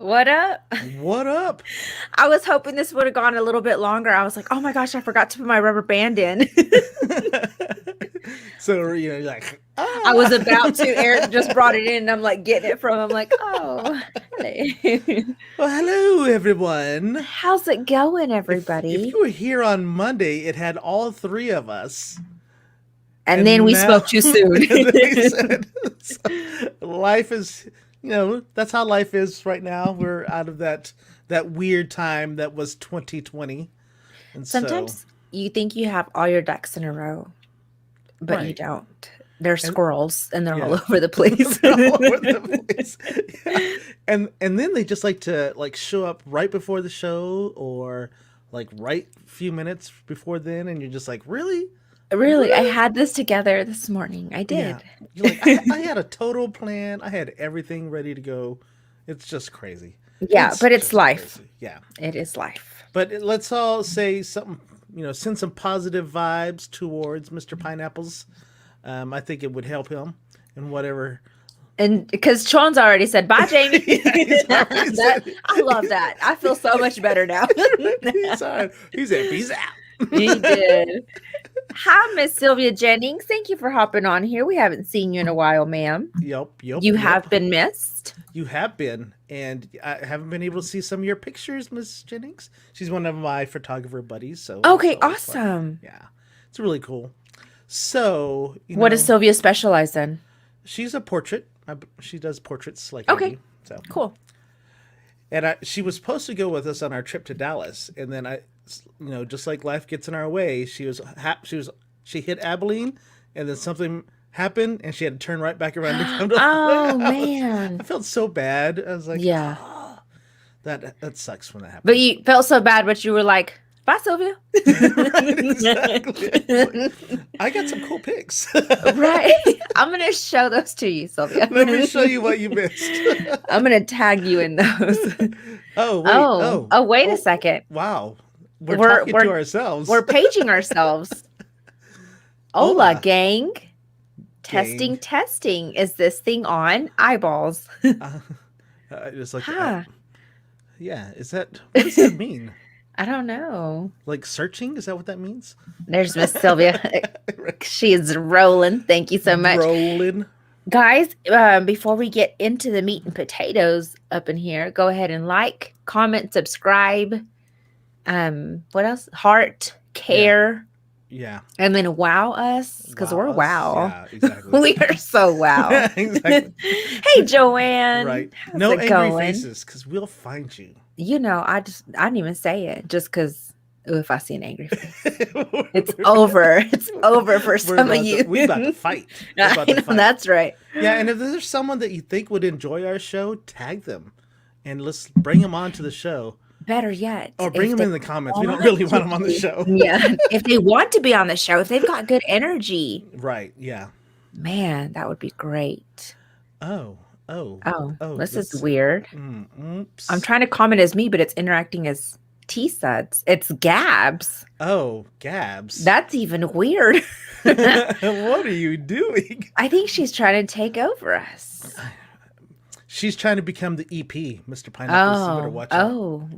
What up? What up? I was hoping this would have gone a little bit longer. I was like, oh my gosh, I forgot to put my rubber band in. So you're like, I was ah. about to. Eric just brought it in, and I'm like getting it from him. Like, oh, hello. Well, hello everyone. How's it going, If everybody? you were here on Monday, it had all three of us, And then and we now spoke too soon. and then we said, so, life is, that's how life is right now. We're out of that weird time that was 2020, and so Sometimes you think you have all your ducks in a row, but you right, don't. They're and squirrels, and they're all yeah. over the place. They're all over the place. Yeah. And then they just like to like show up right before the show or like right few minutes before then, and you're just like, really? Really, I Really? had this together this morning. I Yeah. did. You're like, I had a total plan. I had everything ready to go. It's just crazy. Yeah, It's but it's just life. crazy. Yeah. It is life. But let's all say something, send some positive vibes towards Mr. Pineapples. I think it would help him in whatever. And because Sean's already said, bye, Jamie. Yeah, he's already That, said I love that. I feel so much better now. he's on. He said, "Peace He out." did. Hi, Miss Sylvia Jennings. Thank you for hopping on here. We haven't seen you in a while, ma'am. Yep, yep, You yep. have been missed. You have been, and I haven't been able to see some of your pictures, Miss Jennings. She's one of my photographer buddies, so it's Okay, always fun. awesome. Yeah, it's really cool. So What does Sylvia specialize in? she's a portrait. She does portraits like I Okay, do. So, cool. and she was supposed to go with us on our trip to Dallas, and then just like life gets in our way, she hit Abilene, and then something happened, and she had to turn right back around to come to Oh, Dallas. I man. felt so bad. I was like, Yeah. that sucks when that But happens. you felt so bad, but you were like, bye, Sylvia. Right, exactly. It's like, I got some cool pics. Right. I'm going to show those to you, Sylvia. Let me show you what you missed. I'm going to tag you in those. Oh wait. Oh, Oh oh, wait a oh. second. Wow. We're We're talking to we're ourselves. we're paging ourselves. Hola, Hola, gang. gang. Testing. Is this thing on? Eyeballs. Uh, it's like, Huh. yeah. Is that what does that mean? I don't know. Like searching? Is that what that means? There's Miss Sylvia. She is rolling. Thank you so much. Rolling. Guys, before we get into the meat and potatoes up in here, go ahead and like, comment, subscribe. What else? Heart, Yeah. care, Yeah. and then wow us because Wow. we're Us. wow. Yeah. Exactly. We are so wow. Exactly. Hey, Joanne. Right. How's No it angry going? faces, because we'll find you. I didn't even say it just because if I see an angry face, it's over. It's over for some of you. We're about to fight. We're I about to know, fight. that's right. Yeah, and if there's someone that you think would enjoy our show, tag them, and let's bring them onto the show, Better yet, or bring if them they in the comments. We don't want really to want them on the be, show. yeah, if they want to be on the show, if they've got good energy, Right? Yeah. man, that would be great. Oh. Oh. Oh, Oh. this Let's is see. weird. Oops. I'm trying to comment as me, but it's interacting as T-Suds. It's Gabs. Oh, Gabs. That's even weird. What are you doing? I think she's trying to take over us. She's trying to become the EP, Mr. Pineapple. You better watch out. Oh,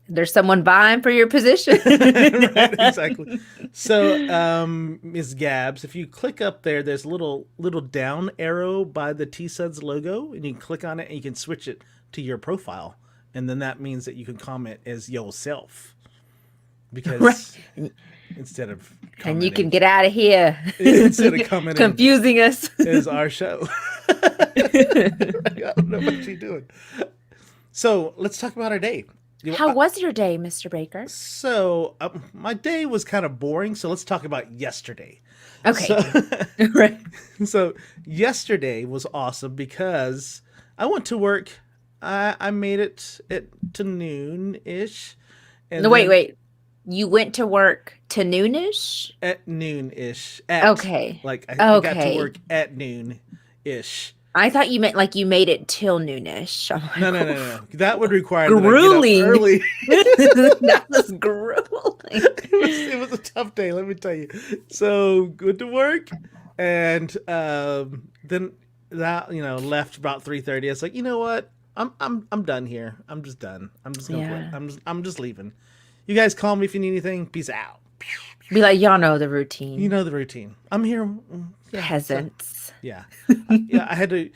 there's someone vying for your position. Right, exactly. So, Ms. Gabs, if you click up there, there's a little down arrow by the T-Suds logo, and you can click on it and you can switch it to your profile. And then that means that you can comment as yourself. Because Right. instead of And you commenting, can get out of here. instead of commenting Confusing us. is our show. I don't know what you're doing. So let's talk about our day. How was your day, Mr. Baker? So my day was kind of boring. So let's talk about yesterday. Okay. So, Right. so yesterday was awesome because I went to work. I made it to noon ish. No, wait. You went to work to noonish? At noon ish. Okay. Like I got to Okay. work at noon ish. I thought you meant like you made it till noonish. I'm like, No. That would require Grueling. that I get up early. That was grueling. It was a tough day, let me tell you. So good to work, and then that left about 3:30. I was like, you know what? I'm done here. I'm just done. I'm just gonna quit. Yeah. I'm just leaving. You guys call me if you need anything. Peace out. Be like, y'all know the You routine. know the routine. I'm here. Yeah. So Peasants. yeah, yeah. I had to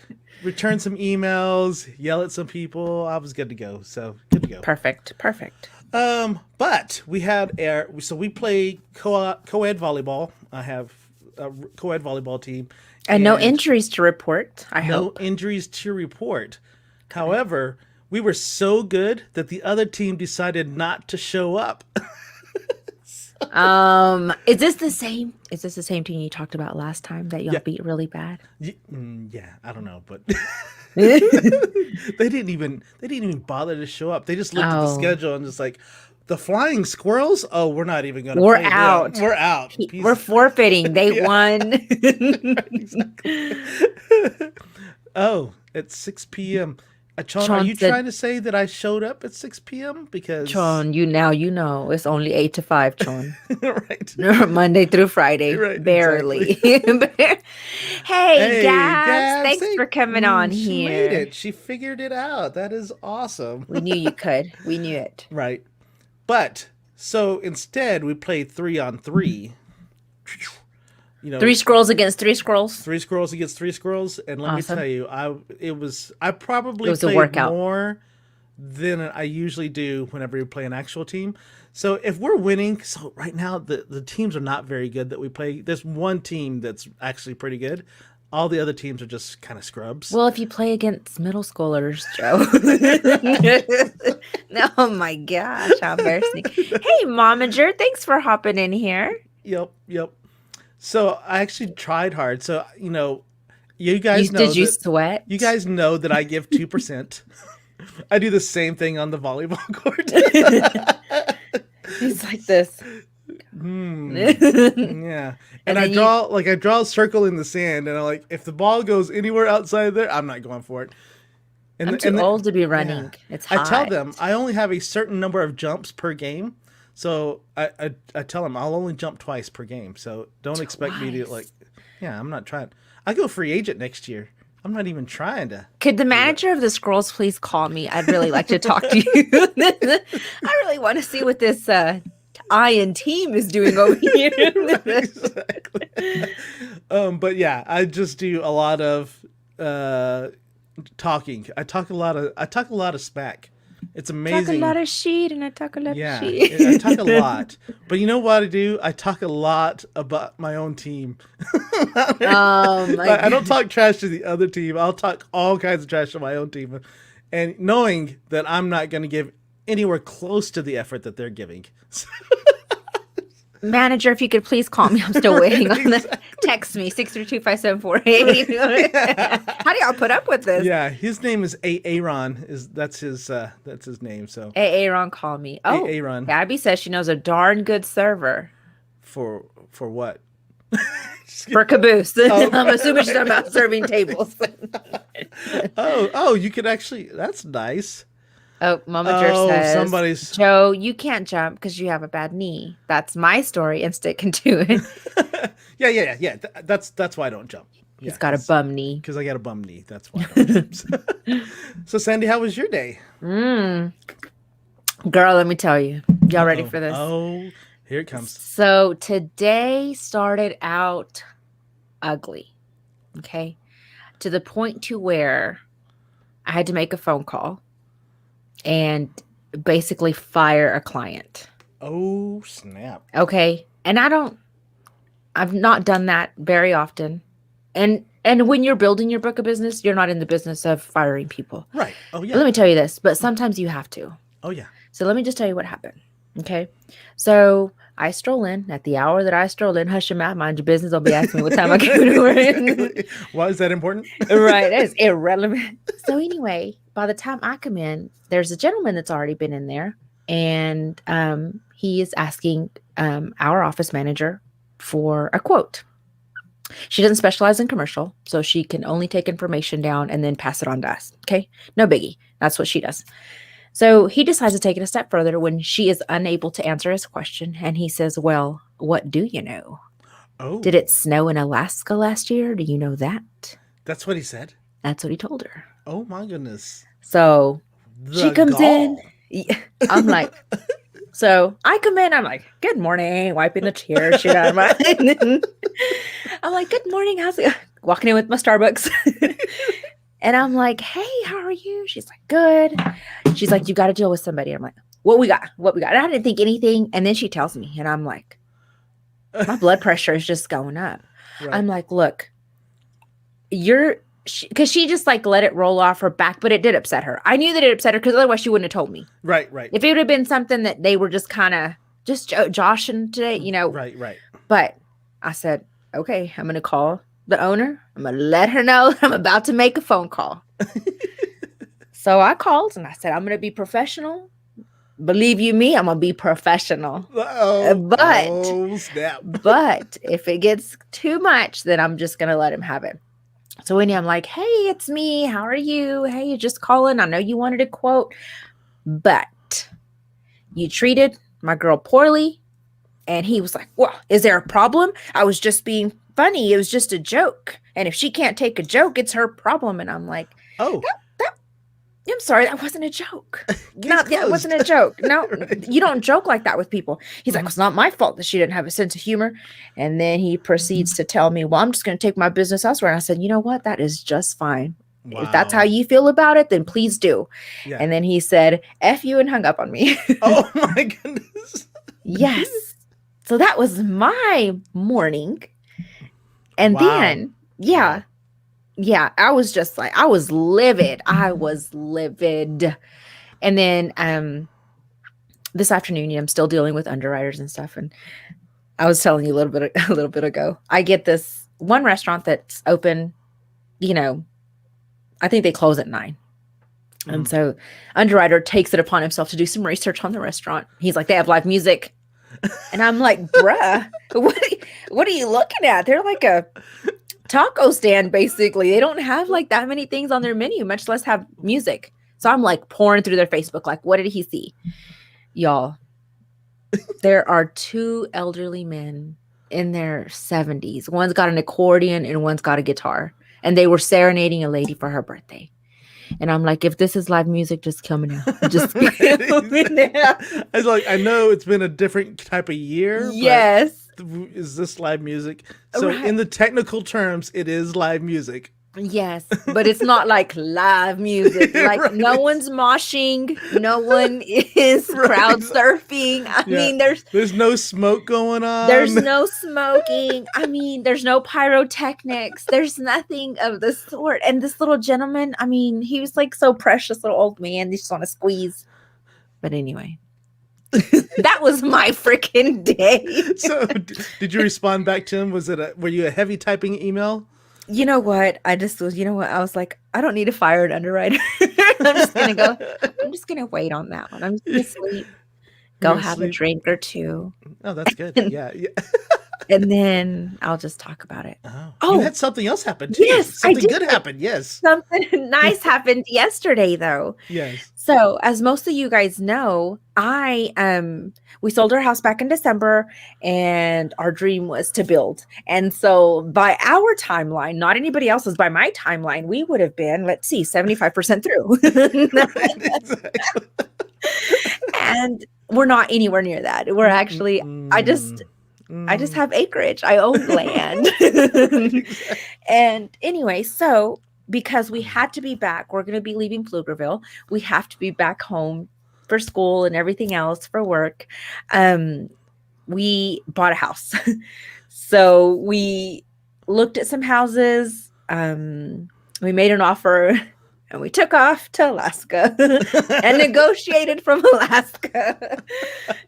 return some emails, yell at some people. I was good to go. So good to go. Perfect. Perfect. But we had air. So we play co-ed volleyball. I have a co-ed volleyball team, And no and injuries to report, I no hope. injuries to report. Good. However, we were so good that the other team decided not to show up. Is this the same team you talked about last time that y'all Yeah, beat really bad? yeah. I don't know, but Oh, they didn't even bother to show up. They just looked at the schedule and just like the flying squirrels. Oh, we're not even going to we're play them. out. We're out. We're Peace. forfeiting. They Yeah, won. exactly. Oh, at 6 p.m. Chon, are Sean you said, trying to say that I showed up at 6 p.m.? Because Chon, you know it's only 8 to 5, Chon. right, Monday through Friday. right, exactly. Barely. Hey, Hey, Gabs, Gabs, thanks for coming on she made here. it. She figured it out. That is awesome. We knew you could. We knew it. Right. But so instead, we played 3-on-3. You Three know, scrolls against three scrolls. three squirrels against three squirrels, and let me tell Awesome. you, I It probably was a played workout. more than I usually do whenever we play an actual team. So if we're winning, so right now the teams are not very good that we play. There's one team that's actually pretty good. All the other teams are just kind of scrubs. Well, if you play against middle schoolers, Joe. Oh my gosh, how embarrassing. Hey, Momager, thanks for hopping in here. Yep, yep. So I actually tried hard. So you You guys know did you that you sweat? guys know that I give 2%. I do the same thing on the volleyball court. He's like this. Hmm. And Yeah. And then you I draw a circle in the sand and I'm like if the ball goes anywhere outside there, I'm not going for it. I'm too old to be Yeah. running. It's I tell hot. them I only have a certain number of jumps per game. So I tell them I'll only jump twice per game. So don't expect me to like Twice. yeah, I'm not trying. I go free agent next year. I'm not even trying to Could the do that. manager of the scrolls please call me? I'd really like to talk to you. I really want to see what this Iron team is doing over here. Right, exactly. But yeah, I just do a lot of uh talking. I talk a lot of smack. It's Talk a lot amazing. of shit and I talk a lot of Yeah, I talk a shit. lot. But you know what I do? I talk a lot about my own team. Oh my Like, I don't gosh. talk trash to the other team. I'll talk all kinds of trash to my own team. And knowing that I'm not going to give anywhere close to the effort that they're giving. Manager, if you could please call me. I'm still Right, waiting on the exactly. text me 632-5748. How do y'all put up with this? Yeah, his name is Aaron. That's his name. So Aaron call me. Oh, Aaron Gabby says she knows a darn good server for what? for Caboose. Oh, I'm assuming she's talking right. about serving tables. Oh, you could actually. That's nice. Oh, Momager Oh, says, somebody's. Joe, you can't jump because you have a bad knee. That's my story, and stick into it. Yeah. That's why I don't jump. He's Yeah, got a bum knee. because I got a bum knee. That's why I don't jump. So, Sandy, how was your day? Mm. Girl, let me tell you. Y'all ready Uh-oh. for this? Oh, here it comes. So today started out ugly. Okay. To the point to where I had to make a phone call and basically fire a client. Oh, snap. Okay. And I've not done that very often. And when you're building your book of business, you're not in the business of firing people. Right. Oh, But yeah. let me tell you this, but sometimes you have to. Oh, yeah. So let me just tell you what happened. Okay. So I stroll in at the hour that I stroll in. Hush your mouth, mind your business. Don't be asking me what time I came to work. Exactly. Why is that important? Right. That's irrelevant. So anyway, by the time I come in, there's a gentleman that's already been in there. And he is asking our office manager for a quote. She doesn't specialize in commercial, so she can only take information down and then pass it on to us. Okay. No biggie. That's what she does. So he decides to take it a step further when she is unable to answer his question. And he says, well, what do you know? Oh, Did it snow in Alaska last year? Do you know that? that's what he said. That's what he told her. Oh, my goodness. So she The comes in. gall. I'm like, so I come in. I'm like, good morning, wiping the tear shit out of my. And then I'm like, good morning. How's it? Walking in with my Starbucks. And I'm like, hey, how are you? She's like, good. She's like, you got to deal with somebody. I'm like, what we got? What we got? And I didn't think anything. And then she tells me, and I'm like, my blood pressure is just going up. Right. I'm like, look, because she just like let it roll off her back, but it did upset her. I knew that it upset her because otherwise she wouldn't have told me. Right. Right. If it would have been something that they were just kind of just joshing today, Right. Right. But I said, okay, I'm going to call the owner. I'm going to let her know that I'm about to make a phone call. So I called and I said, I'm going to be professional. Believe you me, I'm going to be professional. Snap. But if it gets too much, then I'm just going to let him have it. So when I'm like, hey, it's me. How are you? Hey, you just calling. I know you wanted a quote, but you treated my girl poorly. And he was like, well, is there a problem? I was just being funny. It was just a joke. And if she can't take a joke, it's her problem. And I'm like, oh, I'm sorry, that wasn't a joke. That wasn't a joke. No, right. You don't joke like that with people. He's like, it's not my fault that she didn't have a sense of humor. And then he proceeds to tell me, well, I'm just going to take my business elsewhere. And I said, you know what? That is just fine. Wow. If that's how you feel about it, then please do. Yeah. And then he said, F you, and hung up on me. Oh my goodness. Yes. So that was my morning. And then, yeah, I was just like, I was livid. And then this afternoon, I'm still dealing with underwriters and stuff. And I was telling you a little bit ago, I get this one restaurant that's open, I think they close at 9. And so underwriter takes it upon himself to do some research on the restaurant. He's like, they have live music. And I'm like, bruh, what are you looking at? They're like a taco stand, basically. They don't have like that many things on their menu, much less have music. So I'm like pouring through their Facebook, like, what did he see? Y'all, there are 2 elderly men in their 70s. One's got an accordion and one's got a guitar. And they were serenading a lady for her birthday. And I'm like, if this is live music, just kill me now. Just kill me now. I was like, I know it's been a different type of year. Yes. But is this live music? So in the technical terms, it is live music. Yes, but it's not like live music. Like no one's moshing, no one is crowd surfing. I mean, there's no smoke going on. There's no smoking. I mean, there's no pyrotechnics. There's nothing of the sort. And this little gentleman, I mean, he was like so precious, little old man. They just want to squeeze. But anyway. That was my freaking day. So did you respond back to him? Were you a heavy typing email? You know what? I was like, I don't need to fire an underwriter. I'm just going to wait on that one. I'm just going to sleep, go have a drink or two. Oh, that's good. Yeah. And then I'll just talk about it. Oh, you had something else happen too. Yes, something good happened. Yes. Something nice happened yesterday though. Yes. So as most of you guys know, we sold our house back in December and our dream was to build. And so by our timeline, not anybody else's, by my timeline, we would have been, 75% through. Exactly. And we're not anywhere near that. We're actually, I just have acreage. I own land. And anyway, so because we had to be back, we're going to be leaving Pflugerville. We have to be back home for school and everything else for work. We bought a house. So we looked at some houses. We made an offer and we took off to Alaska and negotiated from Alaska.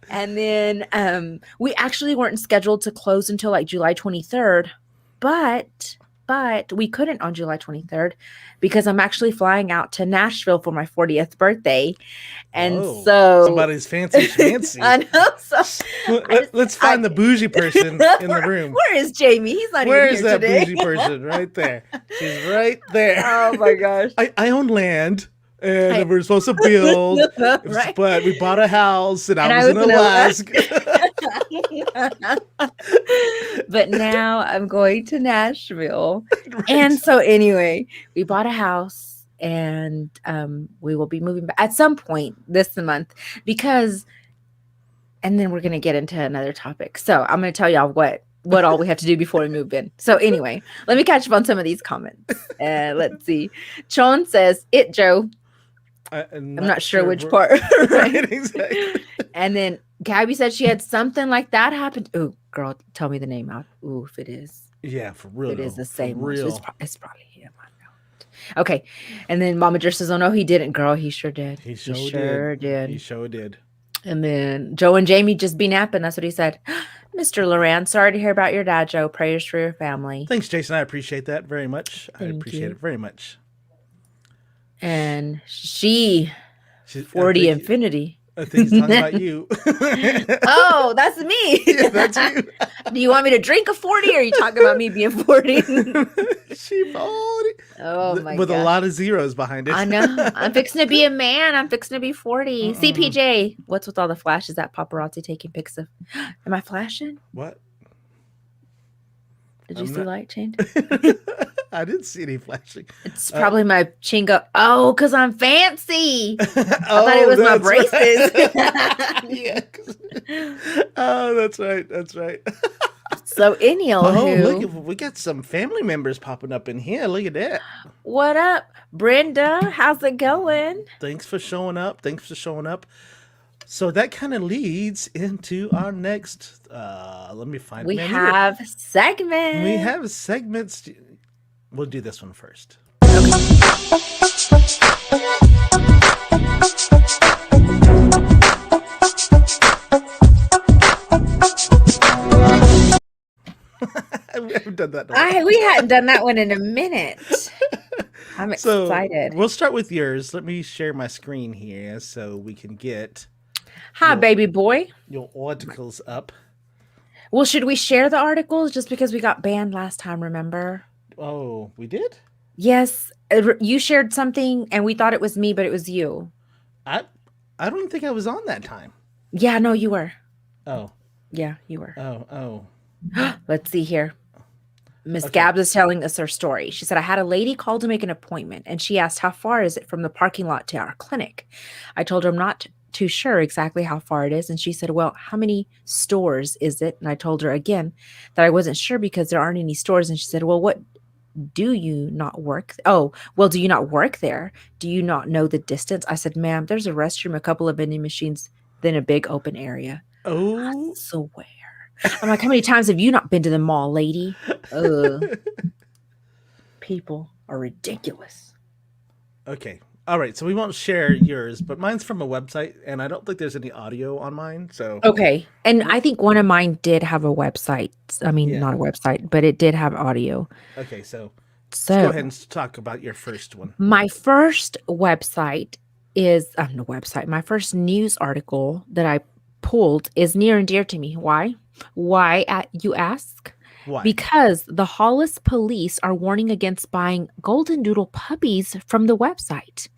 And then we actually weren't scheduled to close until like July 23rd, but we couldn't on July 23rd because I'm actually flying out to Nashville for my 40th birthday. And so somebody's fancy. I know. So let's find the bougie person in the room. Where is Jamie? He's not Where even here today. Where's that bougie person? Right there. She's right there. Oh my gosh. I own land. And we're supposed to build, right. But we bought a house and I was in Alaska. But now I'm going to Nashville. Right. And so anyway, we bought a house and we will be moving back at some point this month because, and then we're going to get into another topic. So I'm going to tell y'all what all we have to do before we move in. So anyway, let me catch up on some of these comments. Let's see. Chon says, "It Joe." I'm not sure which part. Right? Right, exactly. And then Gabby said she had something like that happen. Oh, girl, tell me the name out. Ooh, if it is. Yeah, for real. It is the same one. Real. It's probably him. I know. Okay. And then Mama Jer says, "Oh no, he didn't, girl. He sure did. He sure did. He sure did. And then Joe and Jamie just be napping. That's what he said. Mr. Loran, sorry to hear about your dad, Joe. Prayers for your family. Thanks, Jason. I appreciate that very much. I appreciate it very much. And she's 40 Infinity. I think he's talking about you. Oh, that's me. Yeah, that's you. Do you want me to drink a 40 or are you talking about me being 40? She 40. Oh my god. With a lot of zeros behind it. I know. I'm fixing to be a man. I'm fixing to be 40. CPJ, what's with all the flashes that paparazzi taking pics of? Am I flashing? What? Did you see light change? I didn't see any flashing. It's probably my chingo. Oh, because I'm fancy. I thought it was my braces. Right. Yeah. Oh, that's right. That's right. So anywho, look, we got some family members popping up in here. Look at that. What up, Brenda? How's it going? Thanks for showing up. So that kind of leads into our next. Let me find. We have segments. We have segments. We'll do this one first. We haven't done that. We hadn't done that one in a minute. I'm excited. We'll start with yours. Let me share my screen here so we can get. Hi, baby boy. Your articles up. Well, should we share the articles just because we got banned last time, remember? Oh, we did? Yes. You shared something and we thought it was me, but it was you. I don't think I was on that time. Yeah, no, you were. Oh. Yeah, you were. Oh. Let's see here. Miss Gabbs is telling us her story. She said, I had a lady call to make an appointment and she asked, how far is it from the parking lot to our clinic? I told her I'm not too sure exactly how far it is. And she said, well, how many stores is it? And I told her again that I wasn't sure because there aren't any stores. And she said, well, what do you not work? Oh, well, do you not work there? Do you not know the distance? I said, ma'am, there's a restroom, a couple of vending machines, then a big open area. Oh, I swear. I'm like, how many times have you not been to the mall, lady? People are ridiculous. Okay. All right. So we won't share yours, but mine's from a website, and I don't think there's any audio on mine. So okay. And I think one of mine did have a website. I mean, not a website, but it did have audio. Okay. So let's go ahead and talk about your first one. My first website is my first news article that I pulled is near and dear to me. Why? You ask? Why? Because the Hollis police are warning against buying golden doodle puppies from the website.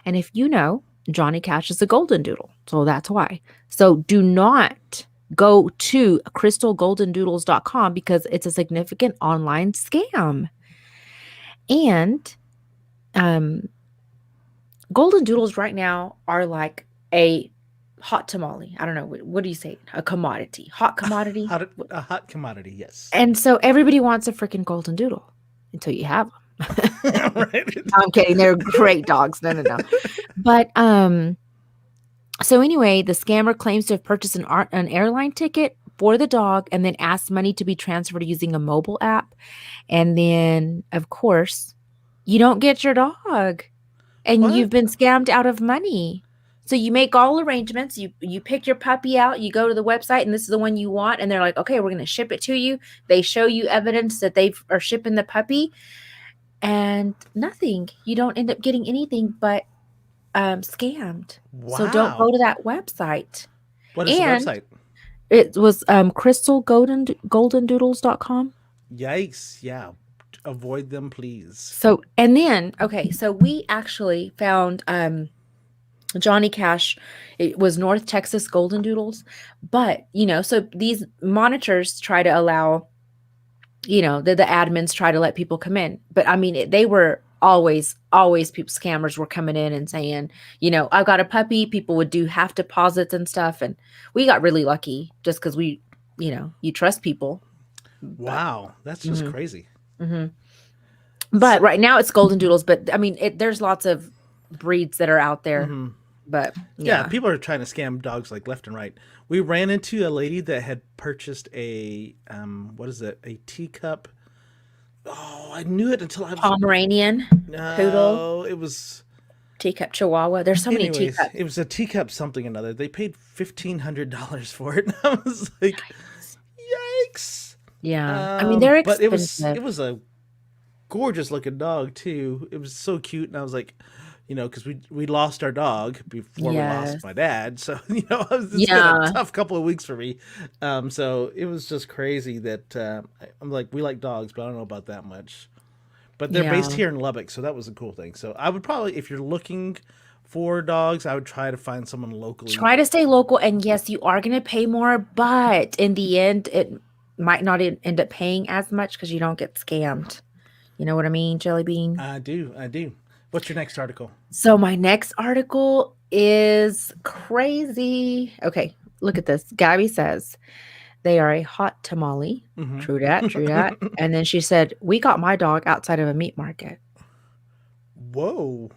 And if you know, Johnny Cash is a golden doodle. So that's why. So do not go to crystalgoldendoodles.com because it's a significant online scam. And golden doodles right now are like a hot tamale. I don't know. What do you say? A commodity. Hot commodity? A hot commodity, yes. And so everybody wants a freaking golden doodle until you have them. Right. I'm kidding. They're great dogs. No. But so anyway, the scammer claims to have purchased an airline ticket for the dog and then asked money to be transferred using a mobile app. And then, of course, you don't get your dog. And you've been scammed out of money. So you make all arrangements, you pick your puppy out, you go to the website and this is the one you want. And they're like, okay, we're going to ship it to you. They show you evidence that they are shipping the puppy and nothing. You don't end up getting anything but scammed. Wow. So don't go to that website. What is the website? It was crystalgoldendoodles.com. Yikes. Yeah. Avoid them, please. So, and then, okay, so we actually found Johnny Cash. It was North Texas Golden Doodles. But, so these monitors try to allow, the admins try to let people come in. But I mean, they were always people scammers were coming in and saying, I've got a puppy. People would do half deposits and stuff. And we got really lucky just because you trust people. But, Wow, that's just hmm crazy. hmm So, but right now it's golden doodles. But I mean, there's lots of breeds that are out there. hmm But yeah, yeah, people are trying to scam dogs like left and right. We ran into a lady that had purchased a what is it? A teacup. Oh, I knew it until I was Pomeranian, poodle, no, it was. teacup chihuahua. There's so many Anyways, teacups. it was a teacup something another. They paid $1,500 for it. And I was like, yikes. Yeah. I mean, they're But it expensive. was a gorgeous looking dog too. It was so cute, and I was like, because we lost our dog before we lost Yes. my dad, so it's been a Yeah. tough couple of weeks for me. So it was just crazy that I'm like, we like dogs, but I don't know about that much. But they're based Yeah. here in Lubbock, so that was a cool thing. So I would probably, if you're looking for dogs, I would try to find someone locally. Try to stay local. And yes, you are going to pay more, but in the end, it might not end up paying as much because you don't get scammed. You know what I mean, Jelly Bean? I do. What's your next article? So my next article is crazy. Okay, look at this. Gabby says they are a hot tamale. Mm-hmm. True dat, true dat. And then she said, we got my dog outside of a meat market. Whoa.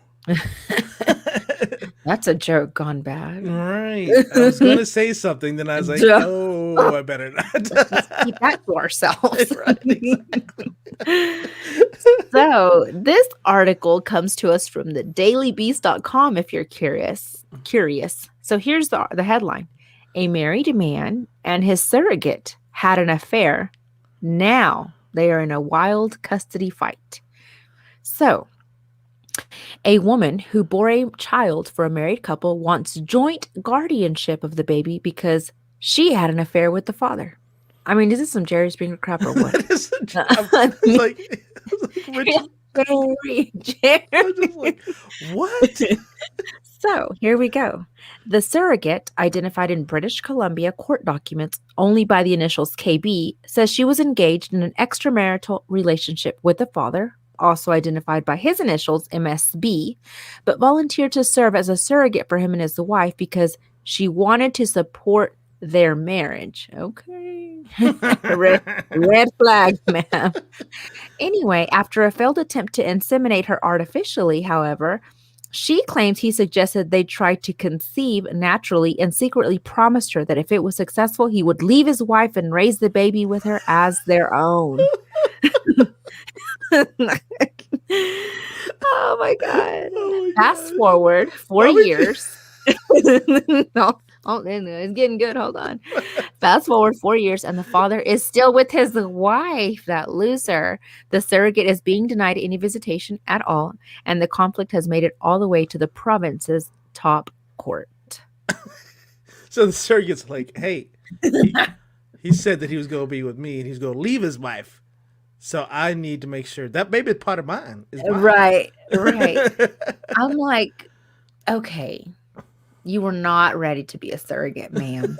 That's a joke gone bad. Right. I was going to say something, then I was like, Duh. oh, I better not. Let's keep that to ourselves. Right, exactly. So this article comes to us from the dailybeast.com if you're curious. So here's the headline. A married man and his surrogate had an affair. Now they are in a wild custody fight. So a woman who bore a child for a married couple wants joint guardianship of the baby because she had an affair with the father. I mean, is this some Jerry Springer crap or what? That is which, Very Jerry. I'm just like, what? So here we go. The surrogate, identified in British Columbia court documents only by the initials KB, says she was engaged in an extramarital relationship with the father, also identified by his initials MSB, but volunteered to serve as a surrogate for him and his wife because she wanted to support their marriage. Okay. Red flag, ma'am. Anyway, after a failed attempt to inseminate her artificially, however, she claims he suggested they try to conceive naturally and secretly promised her that if it was successful, he would leave his wife and raise the baby with her as their own. Oh my God. Oh my Fast God. forward 4 Why would you- years. No, it's getting good. Hold on. Fast forward 4 years, and the father is still with his wife. That loser. The surrogate is being denied any visitation at all, and the conflict has made it all the way to the province's top court. So the surrogate's like, hey, he said that he was going to be with me and he's going to leave his wife. So I need to make sure that baby is part of mine. Is mine. Right. I'm like, okay, you were not ready to be a surrogate, ma'am.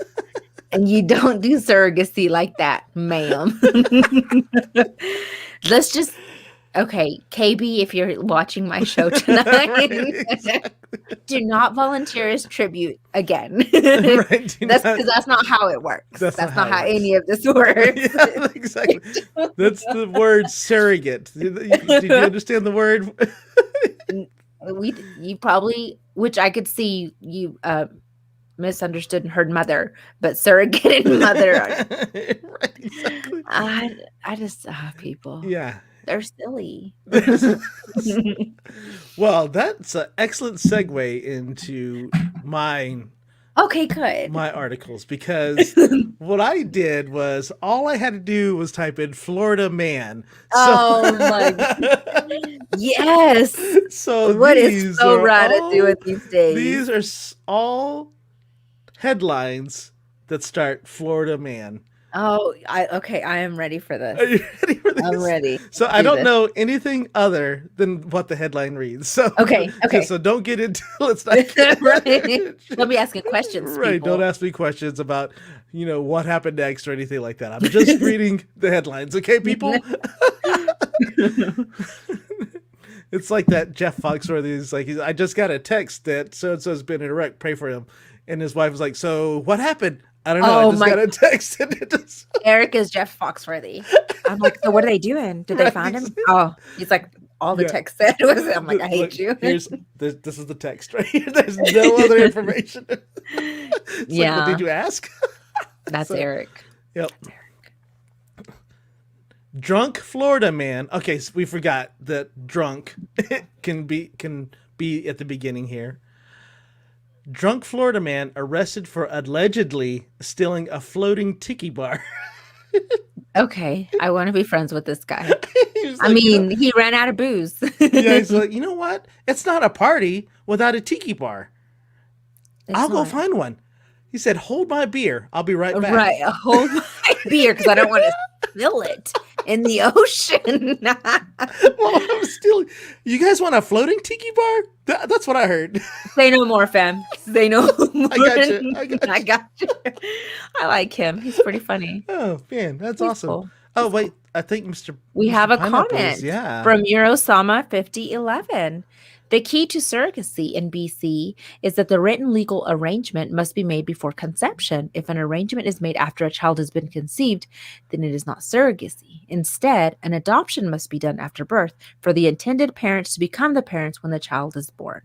And you don't do surrogacy like that, ma'am. Let's just, okay, KB, if you're watching my show tonight, do not volunteer as tribute again. Right, That's not how it works. That's not how any of this works. Yeah, exactly. That's the word surrogate. Did you understand the word? You probably, which I could see you misunderstood and heard mother, but surrogate and mother. Right, exactly. I just people. Yeah. They're silly. Well, that's an excellent segue into Okay, good. my articles, because what I did was all I had to do was type in Florida man. Oh my God. Yes. So What is so rad to do with these days? These are all headlines that start Florida man. Oh, okay. I am ready for this. Are you ready for this? I'm ready. So I don't know anything other than what the headline reads. So Okay. So don't get into. Let's not. Right. Don't be asking questions. Right. People. Don't ask me questions about what happened next or anything like that. I'm just reading the headlines. Okay, people. It's like that Jeff Foxworthy is like, I just got a text that so and so's been in a wreck. Pray for him. And his wife was like, so what happened? I don't know. I Oh just my, got a text and it just Eric is Jeff Foxworthy. I'm like, so what are they doing? Did they right. find him? Oh, he's like, all the Yeah. text said was, I'm like, I Look, hate you. here's this is the text right here. There's no other information. It's like, well, Yeah, did you ask? that's So, Eric. yep. Drunk Florida man. Okay, so we forgot that drunk can be at the beginning here. Drunk Florida man arrested for allegedly stealing a floating tiki bar. Okay, I want to be friends with this guy. He was I like, mean, he ran out of booze. yeah, he's like, you know what? It's not a party without a tiki bar. It's I'll go not. find one. He said, hold my beer. I'll be right back. Right, a whole beer because I don't want to spill it in the ocean. Well, I'm still. You guys want a floating tiki bar? That's what I heard. Say no more, fam. Say no more. I got you. I got you. I got you. I like him. He's pretty funny. Oh man, that's He's awesome. cool. Oh wait, I think Mr. We Mr. have a Pineapple comment is- yeah. from Eurosama 5011. The key to surrogacy in BC is that the written legal arrangement must be made before conception. If an arrangement is made after a child has been conceived, then it is not surrogacy. Instead, an adoption must be done after birth for the intended parents to become the parents when the child is born.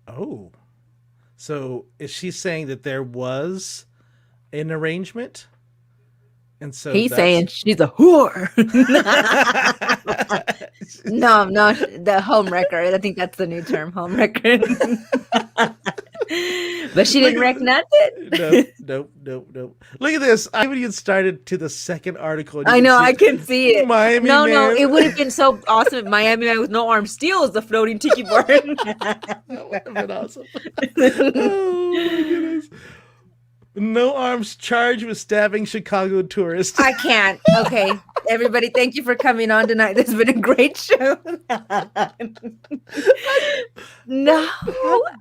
Oh, so is she saying that there was an arrangement? And so He's that's- saying she's a whore. No, the home wrecker. I think that's the new term, home wrecker. But she didn't wreck nothing. Nope. Look at this. I haven't even started to the second article. and you I can know, see I can see it. Miami No, man. it would have been so awesome if Miami Man with no arm steals the floating tiki bar. That would have been awesome. Oh my goodness. No arms charged with stabbing Chicago tourist. I can't. Okay, everybody, thank you for coming on tonight. This has been a great show. No,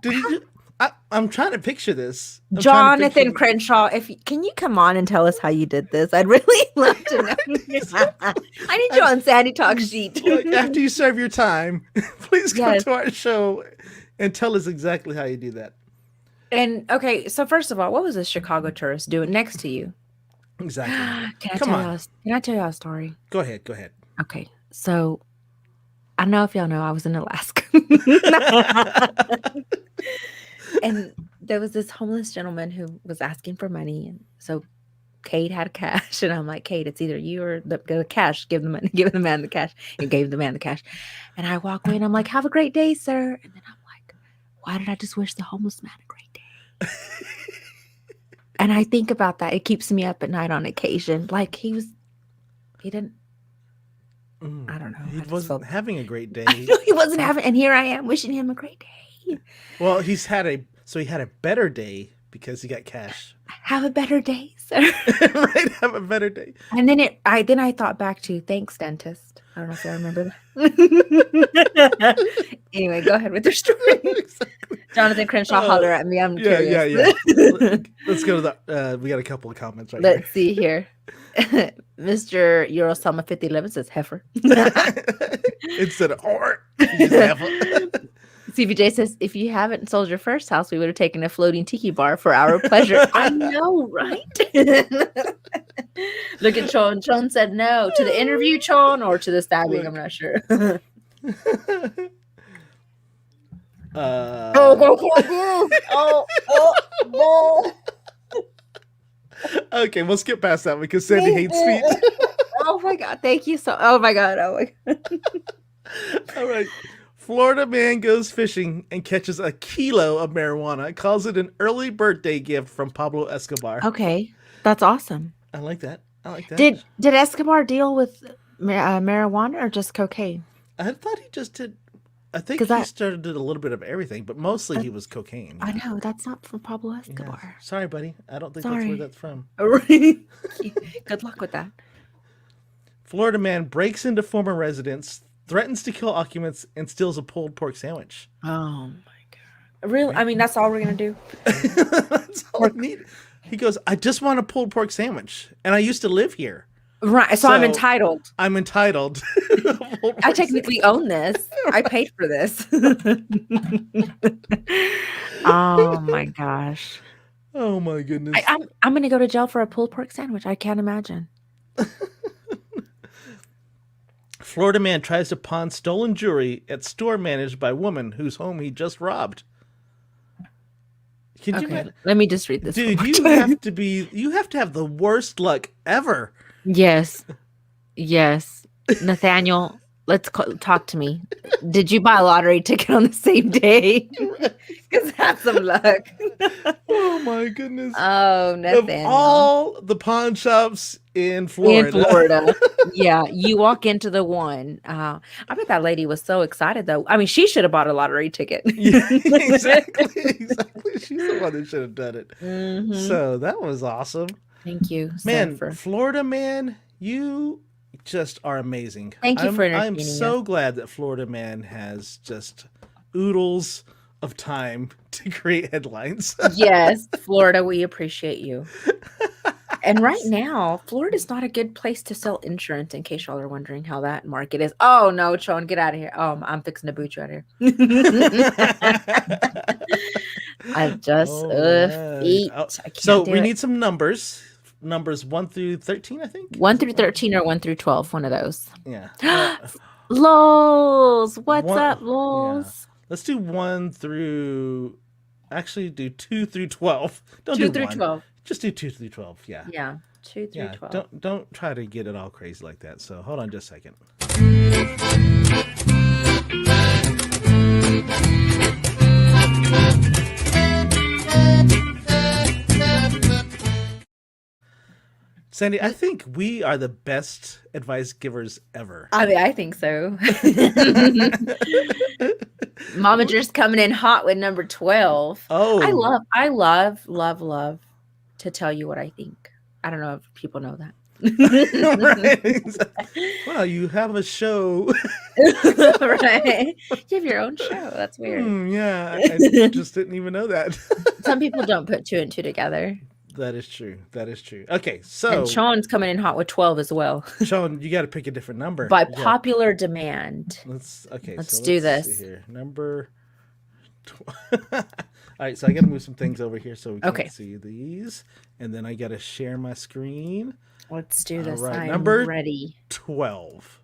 Did you? I'm trying to picture this. I'm trying to Jonathan picture- Crenshaw, can you come on and tell us how you did this? I'd really love to know. I need you on Sandy Talk Sheet. Like, after you serve your time, please come Yes. to our show and tell us exactly how you do that. And okay, so first of all, what was this Chicago tourist doing next to you? Exactly. Can Come on. I tell you a story? Go ahead. Okay, so I don't know if y'all know I was in Alaska. And there was this homeless gentleman who was asking for money. And so Kate had cash. And I'm like, Kate, it's either you or the cash. Give the money, give the man the cash. And gave the man the cash. And I walk away and I'm like, have a great day, sir. And then I'm like, why did I just wish the homeless man a great day? And I think about that. It keeps me up at night on occasion. Like he didn't, I don't know. I He just wasn't felt- having a great day. I know he wasn't having, and here I am wishing him a great day. Well, he had a better day because he got cash. Have a better day, sir. Right? Have a better day. And then I thought back to thanks, dentist. I don't know if you remember that. Anyway, go ahead with your story. Exactly. Jonathan Crenshaw, holler at me. I'm Yeah. curious. Let's go to the. We got a couple of comments right Let's see here. Mr. Eurosama 5011 says heifer. here. Instead of or. you just have a- CVJ says, if you haven't sold your first house, we would have taken a floating tiki bar for our pleasure. I know, right? Look at Chon. Chon said no. To the interview, Chon, or to the stabbing? I'm not sure. Okay, we'll skip past that because Sandy hates feet. Oh my God. Thank you so. Oh my God. All right. Florida man goes fishing and catches a kilo of marijuana. Calls it an early birthday gift from Pablo Escobar. Okay. That's awesome. I like that. Did Escobar deal with marijuana or just cocaine? I thought he just did. I think 'Cause he I- started did a little bit of everything, but mostly he was cocaine. I know. That's not from Pablo Yeah. Escobar. Sorry, buddy. I don't think that's Sorry. where that's from. Good luck with that. Florida man breaks into former residence, threatens to kill occupants, and steals a pulled pork sandwich. Oh my God. Really? I mean, that's all we're going to do? That's all I need. He goes, I just want a pulled pork sandwich, and I used to live here. Right. So I'm So entitled. I'm entitled. I technically own this. I paid for this. Oh my gosh. Oh my goodness. I'm gonna go to jail for a pulled pork sandwich. I can't imagine. Florida man tries to pawn stolen jewelry at store managed by woman whose home he just robbed. Can you Okay, imagine? let me just read this one Dude, more time. you have to have the worst luck ever. Yes. Yes. Nathaniel, talk to me. Did you buy a lottery ticket on the same day? Because that's some luck. Oh my goodness. Oh, Of Nathaniel. all the pawn shops in In Florida. Florida. Yeah, you walk into the one. I bet that lady was so excited, though. I mean, she should have bought a lottery ticket. Yeah, exactly. Exactly. She's the one that should have done it. Hmm. So that was awesome. Thank you, sir, Man, for Florida man, you just are amazing. thank you for I'm entertaining us. so glad that Florida man has just oodles of time to create headlines. Yes, Florida, we appreciate you. And right now, Florida's not a good place to sell insurance, in case y'all are wondering how that market is. Oh no, Sean, get out of here. Oh, I'm fixing to boot you out of here. I just All right. feet. Oh, I so can't do we it. need some numbers. Numbers 1 through 13, I think. One Is it through 13 or 1 through 12, one of those. Yeah. Lols, what's One. up, Yeah. Lols? Let's do 1 through. Actually, do 2 through 12. Don't Two do through 1. 12. Just do 2 through 12. Yeah. Yeah, 2 through Yeah. 12. Don't try to get it all crazy like that. So hold on just a second. Sandy, I think we are the best advice givers ever. I mean, I think so. Momager's coming in hot with number 12. Oh, I love to tell you what I think. I don't know if people know that. right. Well, you have a show. Right. You have your own show. That's weird. Yeah, I just didn't even know that. Some people don't put two and two together. That is true. That is true. Okay, And so Sean's coming in hot with 12 as well. Sean, you got to pick a different number. By You popular demand. let's Let's so do let's this. see here. Number. All right, so I got to move some things over here so we can Okay. see these, and then I got to share my screen. Let's do this. right, I'm number- ready. 12.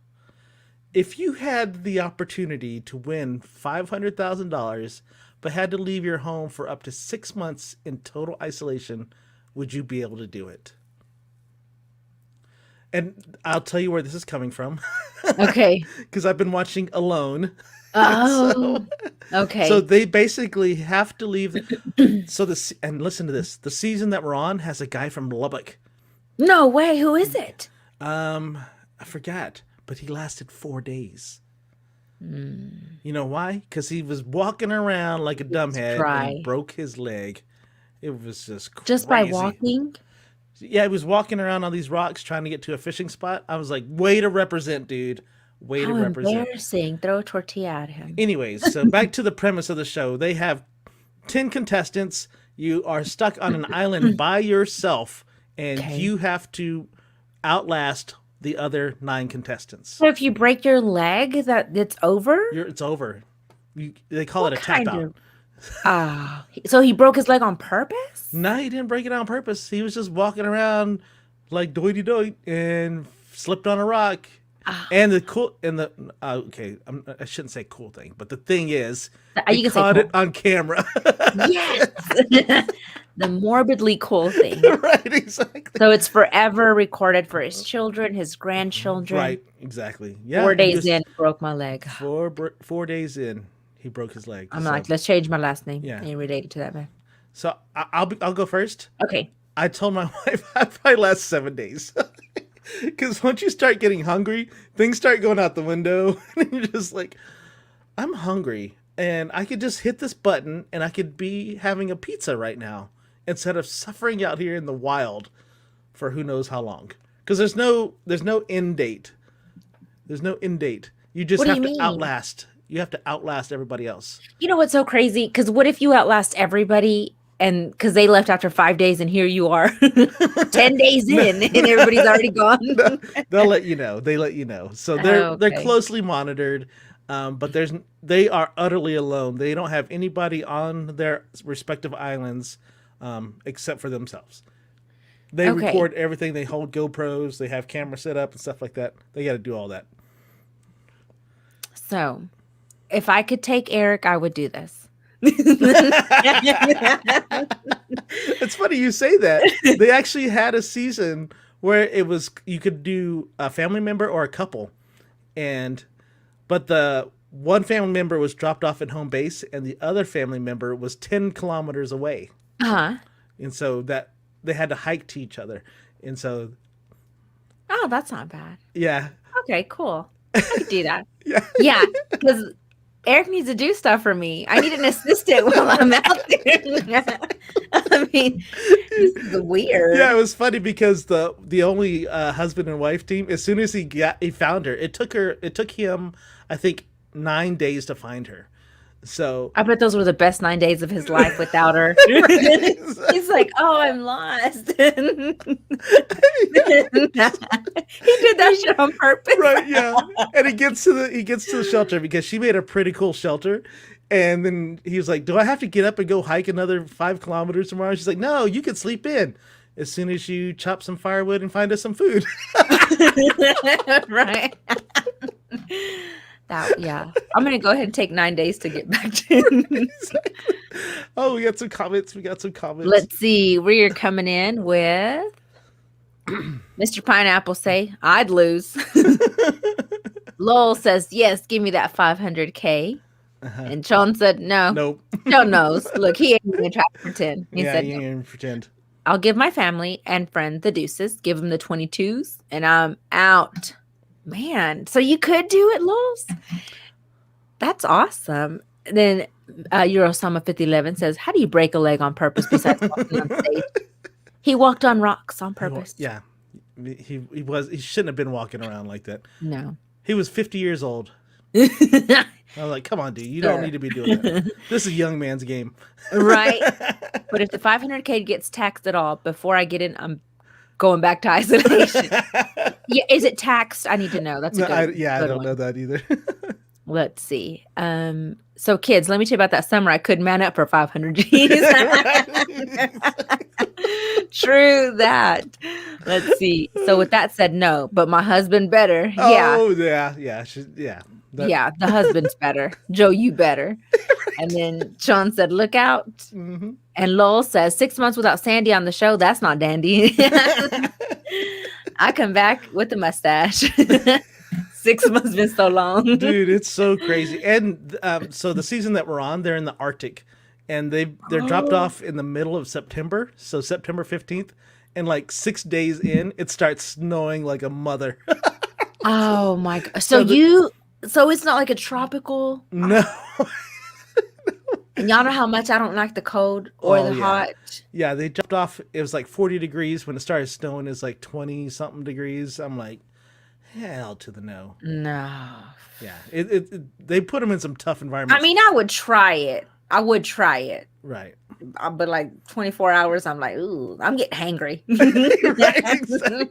If you had the opportunity to win $500,000 but had to leave your home for up to 6 months in total isolation, would you be able to do it? And I'll tell you where this is coming from. Okay. Because I've been watching Alone. Oh. Okay. So they basically have to leave. And listen to this. The season that we're on has a guy from Lubbock. No way. Who is it? I forgot, but he lasted 4 days. Mm. You know why? Because he was walking around like a dumbhead dry. and he broke his leg. It was just crazy. Just by walking? Yeah, he was walking around on these rocks trying to get to a fishing spot. I was like, way to represent, dude. Way How to represent. embarrassing. Throw a tortilla at him. Anyways, so back to the premise of the show. They have 10 contestants. You are stuck on an island by yourself, and Okay. you have to outlast the other 9 contestants. So if you break your leg, it's over? It's over. They call it a tap out. So he broke his leg on purpose? No, he didn't break it on purpose. He was just walking around like doity doit and slipped on a rock. And I shouldn't say cool thing, but the thing is, You he can say caught cool. it on camera. Yes. The morbidly cool thing. Right, exactly. So it's forever recorded for his children, his grandchildren. Right, exactly. Yeah. 4 days in, broke my leg. 4 days in, he broke his leg. I'm like, let's change my last name. Yeah. Ain't related to that man. So I'll go first. Okay. I told my wife I'd probably last 7 days. Because once you start getting hungry, things start going out the window. And you're just like, I'm hungry. And I could just hit this button and I could be having a pizza right now instead of suffering out here in the wild for who knows how long. Because there's no end date. There's no end date. You just What do have you to mean? outlast. You have to outlast everybody else. You know what's so crazy? Because what if you outlast everybody and because they left after 5 days, and here you are, 10 days in, and everybody's already gone. No, they'll let you know. They let you know. So they're Okay. closely monitored, but they are utterly alone. They don't have anybody on their respective islands except for themselves. They Okay. record everything. They hold GoPros. They have cameras set up and stuff like that. They got to do all that. So, if I could take Eric, I would do this. It's funny you say that. They actually had a season where it was you could do a family member or a couple, and but the one family member was dropped off at home base, and the other family member was 10 kilometers away, Uh-huh. and so that they had to hike to each other, and so Oh, that's not bad. yeah, Okay, cool. I could do that. yeah, Yeah, because Eric needs to do stuff for me. I need an assistant while I'm out there. I mean, this is weird. yeah. It was funny because the only husband and wife team, as soon as he found her, it took him, I think, 9 days to find her. So I bet those were the best 9 days of his life without her. He's like, "Oh, I'm lost." He did that shit on purpose. right, yeah. And he gets to the shelter because she made a pretty cool shelter. And then he was like, "Do I have to get up and go hike another 5 kilometers tomorrow?" She's like, "No, you can sleep in as soon as you chop some firewood and find us some food." Right. Yeah. I'm gonna go ahead and take 9 days to get back to. Exactly. Oh, we got some comments. Let's see where you're coming in with. Mr. Pineapple say, I'd lose. Lowell says, yes, give me that 500K. And Sean said, no. Nope. Sean knows. Look, he ain't even try to pretend. He Yeah, said, you no. can pretend. I'll give my family and friend the deuces, give them the 22s, and I'm out. Man, so you could do it, Lowell's? That's awesome. Then Eurosama 5011 says, how do you break a leg on purpose besides walking on stage? He walked on rocks on purpose. Yeah. He shouldn't have been walking around like that. No. He was 50 years old. I was like, come on, dude. You don't need to be doing that. This is a young man's game. Right. But if the 500K gets taxed at all, before I get in, I'm going back to isolation. Yeah, is it taxed? I need to know. That's a good, I don't know that either. Let's see. So kids, let me tell you about that summer I couldn't man up for 500 G's. True that. Let's see. So with that said, no, but my husband better. Yeah. Oh, yeah. Yeah, the husband's better. Joe, you better. And then Sean said, look out. Mm-hmm. And Lowell says, 6 months without Sandy on the show. That's not dandy. I come back with a mustache. 6 months been so long. Dude, it's so crazy. And so the season that we're on, they're in the Arctic. And they're dropped off in the middle of September. So September 15th. And like 6 days in, it starts snowing like a mother. Oh my God. So it's not like a tropical? No. And y'all know how much I don't like the cold or the hot. Yeah, they dropped off. It was like 40 degrees. When it started snowing, it's like 20 something degrees. I'm like, hell to the no. No. Yeah, they put them in some tough environments. I mean, I would try it. Right. But like 24 hours, I'm like, ooh, I'm getting hangry. Right, exactly.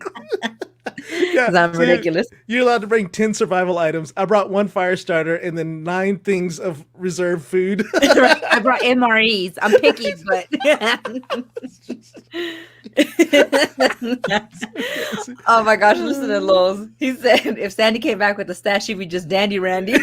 Yeah, Because I'm ridiculous. You're allowed to bring 10 survival items. I brought 1 fire starter and then 9 things of reserved food. Right. I brought MREs. I'm picky, but oh my gosh, listen to Lowell's. He said if Sandy came back with a stash, she'd be just dandy randy.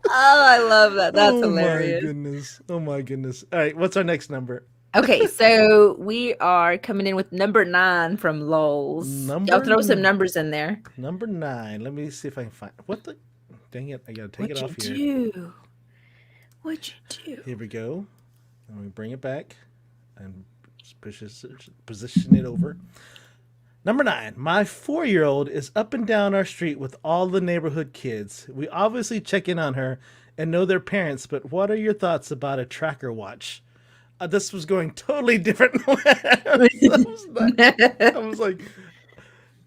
Oh, I love that. That's hilarious. Oh my goodness. All right, what's our next number? Okay, so we are coming in with number 9 from Lowell's. Y'all throw some numbers in there. Number 9. Let me see if I can find what the dang it. I gotta take it off here. What'd you do? Here we go. Let me bring it back and position it over. Number 9. My 4-year-old is up and down our street with all the neighborhood kids. We obviously check in on her and know their parents, but what are your thoughts about a tracker watch? This was going totally different. I was like,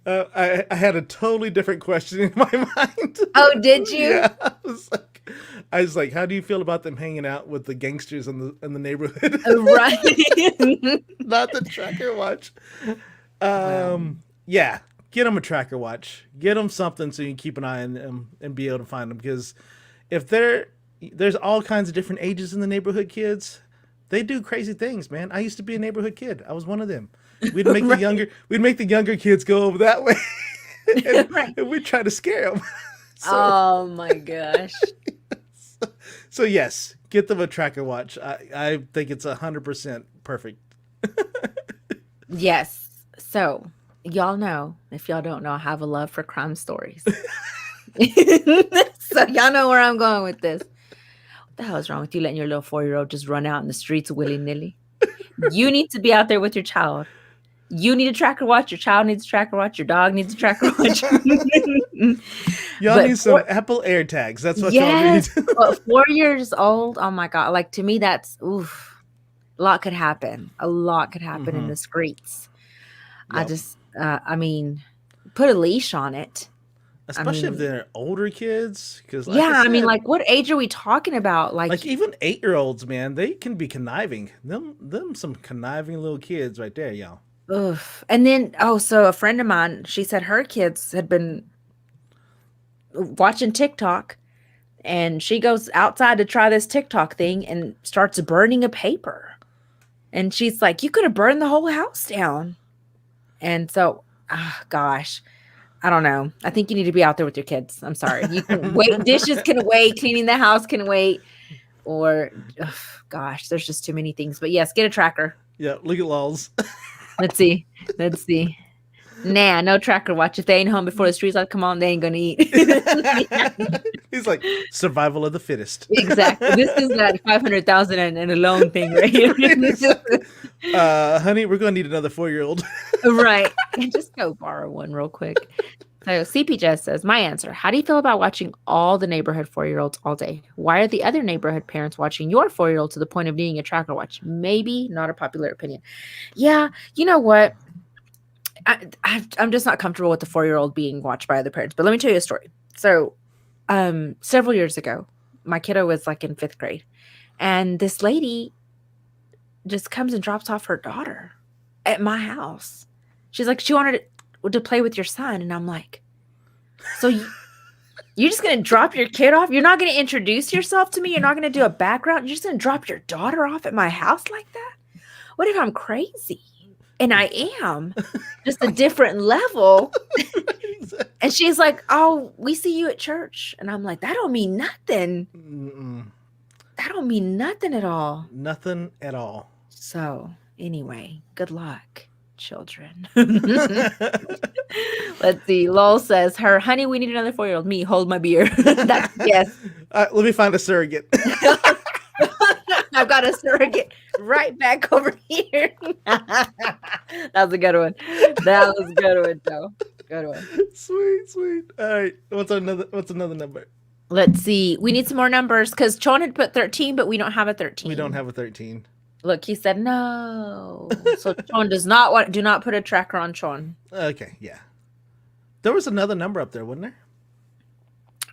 I had a totally different question in my mind. Oh, did you? Yeah, I was like, I was like, how do you feel about them hanging out with the gangsters in the neighborhood? Right. Not the tracker watch. Well, Yeah, get them a tracker watch. Get them something so you can keep an eye on them and be able to find them. Because if there's all kinds of different ages in the neighborhood, kids, they do crazy things, man. I used to be a neighborhood kid. I was one of them. right. We'd make the younger kids go over that way, and, Right. and we'd try to scare them. So Oh my gosh. so yes, get them a tracker watch. I think it's 100% perfect. Yes. So, y'all know, if y'all don't know, I have a love for crime stories. So, y'all know where I'm going with this. What the hell is wrong with you letting your little 4-year-old just run out in the streets willy nilly? You need to be out there with your child. You need a tracker watch. Your child needs a tracker watch. Your dog needs a tracker watch. Y'all But need some Apple AirTags. That's what y'all need. yes, but 4 years old. Oh my god! Like to me, that's oof. A lot could happen. A lot could happen in Mm-hmm. the streets. I Yep. just, I mean, put a leash on it. I Especially if mean, they're older kids, because like I yeah. I mean, said, like, what age are we talking about? Like, like even 8-year-olds, man, they can be conniving. Them some conniving little kids right there, y'all. ugh. And then, oh, so a friend of mine, she said her kids had been watching TikTok, and she goes outside to try this TikTok thing and starts burning a paper. And she's like, "You could have burned the whole house down." And so, ah, gosh, I don't know. I think you need to be out there with your kids. I'm sorry. You can wait. Dishes can wait. Cleaning the house can wait. Or, ugh, gosh, there's just too many things. But yes, get a tracker. Yeah, look at lols. Let's see. Let's see. Nah, no tracker watch. If they ain't home before the streets light come on, they ain't gonna eat. He's like survival of the fittest. Exactly. This is that 500,000 and a loan thing right here. Exactly. Honey, we're gonna need another 4-year-old. Right. And just go borrow one real quick. So CP Jess says, my answer. How do you feel about watching all the neighborhood 4-year-olds all day? Why are the other neighborhood parents watching your 4-year-old to the point of needing a tracker watch? Maybe not a popular opinion. Yeah, you know what? I'm just not comfortable with the 4-year-old being watched by other parents. But let me tell you a story. So several years ago, my kiddo was like in 5th grade. And this lady just comes and drops off her daughter at my house. She's like, she wanted to play with your son. And I'm like, so you're just going to drop your kid off? You're not going to introduce yourself to me? You're not going to do a background? You're just going to drop your daughter off at my house like that? What if I'm crazy? And I am, just a different level. And she's like, oh, we see you at church. And I'm like, that don't mean nothing. Mm-mm. That don't mean nothing at all. Nothing at all. So anyway, good luck, children. Let's see. Lol says, her honey, we need another 4-year-old. Me, hold my beer. That's yes. Let me find a surrogate. I've got a surrogate right back over here. That was a good one. That was a good one, Joe. Good one. Sweet. All right. What's another number? Let's see. We need some more numbers because Chon had put 13, but we don't have a 13. We don't have a 13. Look, he said no. So Chon do not put a tracker on Chon. Okay, yeah. There was another number up there, wasn't there?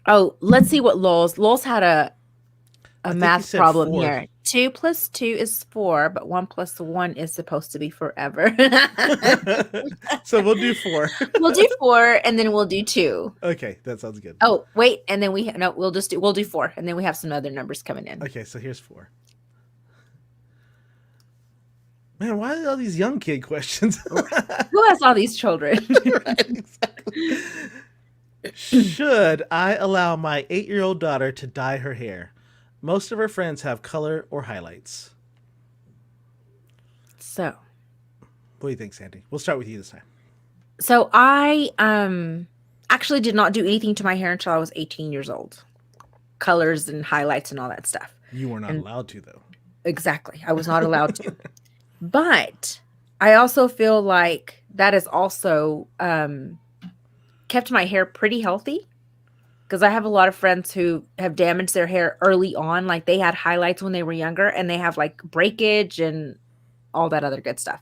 Oh, let's see what Lol's had a I think math you said problem 4. here. 2 + 2 is 4, but 1 + 1 is supposed to be forever. So we'll do 4. We'll do 4 and then we'll do 2. Okay, that sounds good. Oh, wait, and then we'll do 4 and then we have some other numbers coming in. Okay, so here's 4. Man, why are all these young kid questions? Who has all these children? Right, exactly. Should I allow my 8-year-old daughter to dye her hair? Most of her friends have color or highlights. So What do you think, Sandy? We'll start with you this time. So I actually did not do anything to my hair until I was 18 years old. Colors and highlights and all that stuff. You were not allowed to, though. Exactly. I was not allowed to. But I also feel like that has also kept my hair pretty healthy. Because I have a lot of friends who have damaged their hair early on. Like they had highlights when they were younger and they have like breakage and all that other good stuff.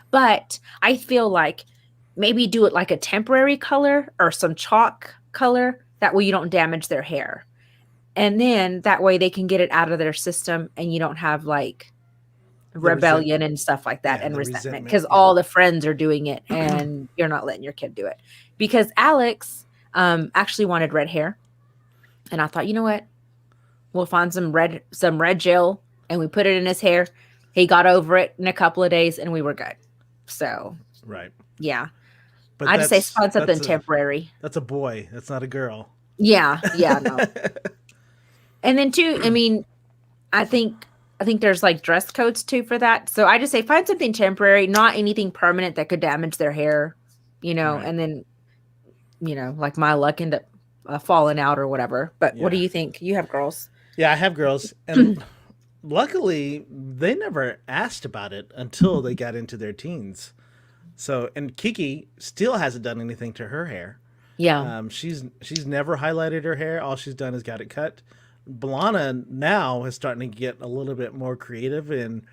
But I feel like maybe do it like a temporary color or some chalk color. That way you don't damage their hair. And then that way they can get it out of their system and you don't have like The rebellion and stuff like that yeah, and the resentment resentment. because Yeah. all the friends are doing it and you're not letting your kid do it. Because Alex actually wanted red hair. And I thought, you know what? We'll find some red gel and we put it in his hair. He got over it in a couple of days and we were good. So Right. yeah. But I just say find something temporary. that's a boy. That's not a girl. Yeah, yeah, no. And then too, I mean, I think there's like dress codes too for that. So I just say find something temporary, not anything permanent that could damage their hair, Right. and then like my luck end up falling out or whatever. But what do Yeah. you think? You have girls. Yeah, I have girls, and luckily they never asked about it until they got into their teens. So, and Kiki still hasn't done anything to her hair. Yeah. She's never highlighted her hair. All she's done is got it cut. Balana now is starting to get a little bit more creative and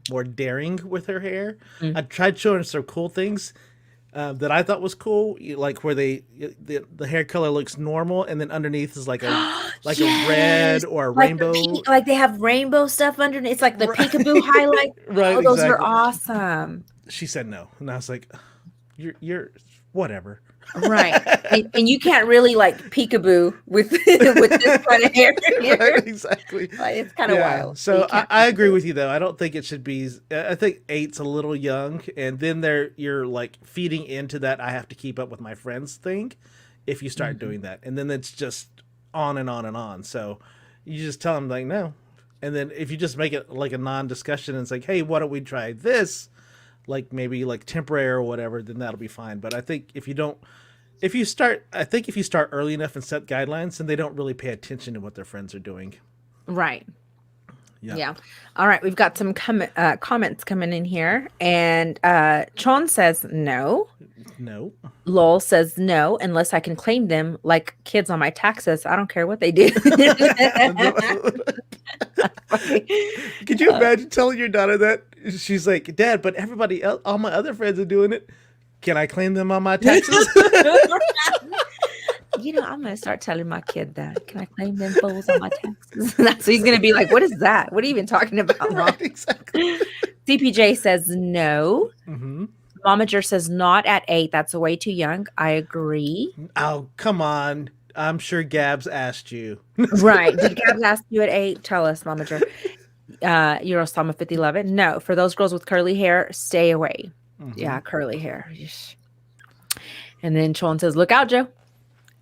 more daring with her hair. Mm. I tried showing her some cool things that I thought was cool, like where the hair color looks normal, and then underneath is like a Yes. red or a Like rainbow. like they have rainbow stuff underneath. It's like the Right, peekaboo highlight. right, Oh, those are exactly. awesome. She said no, and I was like, "You're whatever." Right. And you can't really like peekaboo with with this kind of hair here. Right, exactly. Like, it's kind of Yeah. wild. So You can't I agree peekaboo. with you though. I don't think it should be. I think eight's a little young, and then you're like feeding into that. I have to keep up with my friends thing. If you start Mhm. doing that, and then it's just on and on and on. So you just tell them like no, and then if you just make it like a non-discussion and it's like, hey, why don't we try this? Like maybe like temporary or whatever, then that'll be fine. But I think if you don't, if you start early enough and set guidelines, then they don't really pay attention to what their friends are doing. Right. Yeah. Yeah. All right. We've got some comments coming in here. And Chon says no. No. Lol says no, unless I can claim them like kids on my taxes. I don't care what they do. Could you imagine telling your daughter that? She's like, Dad, but everybody else, all my other friends are doing it. Can I claim them on my taxes? I'm going to start telling my kid that. Can I claim them fools on my taxes? So he's going to be like, what is that? What are you even talking about, Mom? Right, exactly. CPJ says no. Mm-hmm. Momager says not at 8. That's way too young. I agree. Oh, come on. I'm sure Gabs asked you. Right. Did Gabs ask you at 8? Tell us, Momager. Eurosama 5011. No. For those girls with curly hair, stay away. Mm-hmm. Yeah, curly hair. And then Chon says, look out, Joe.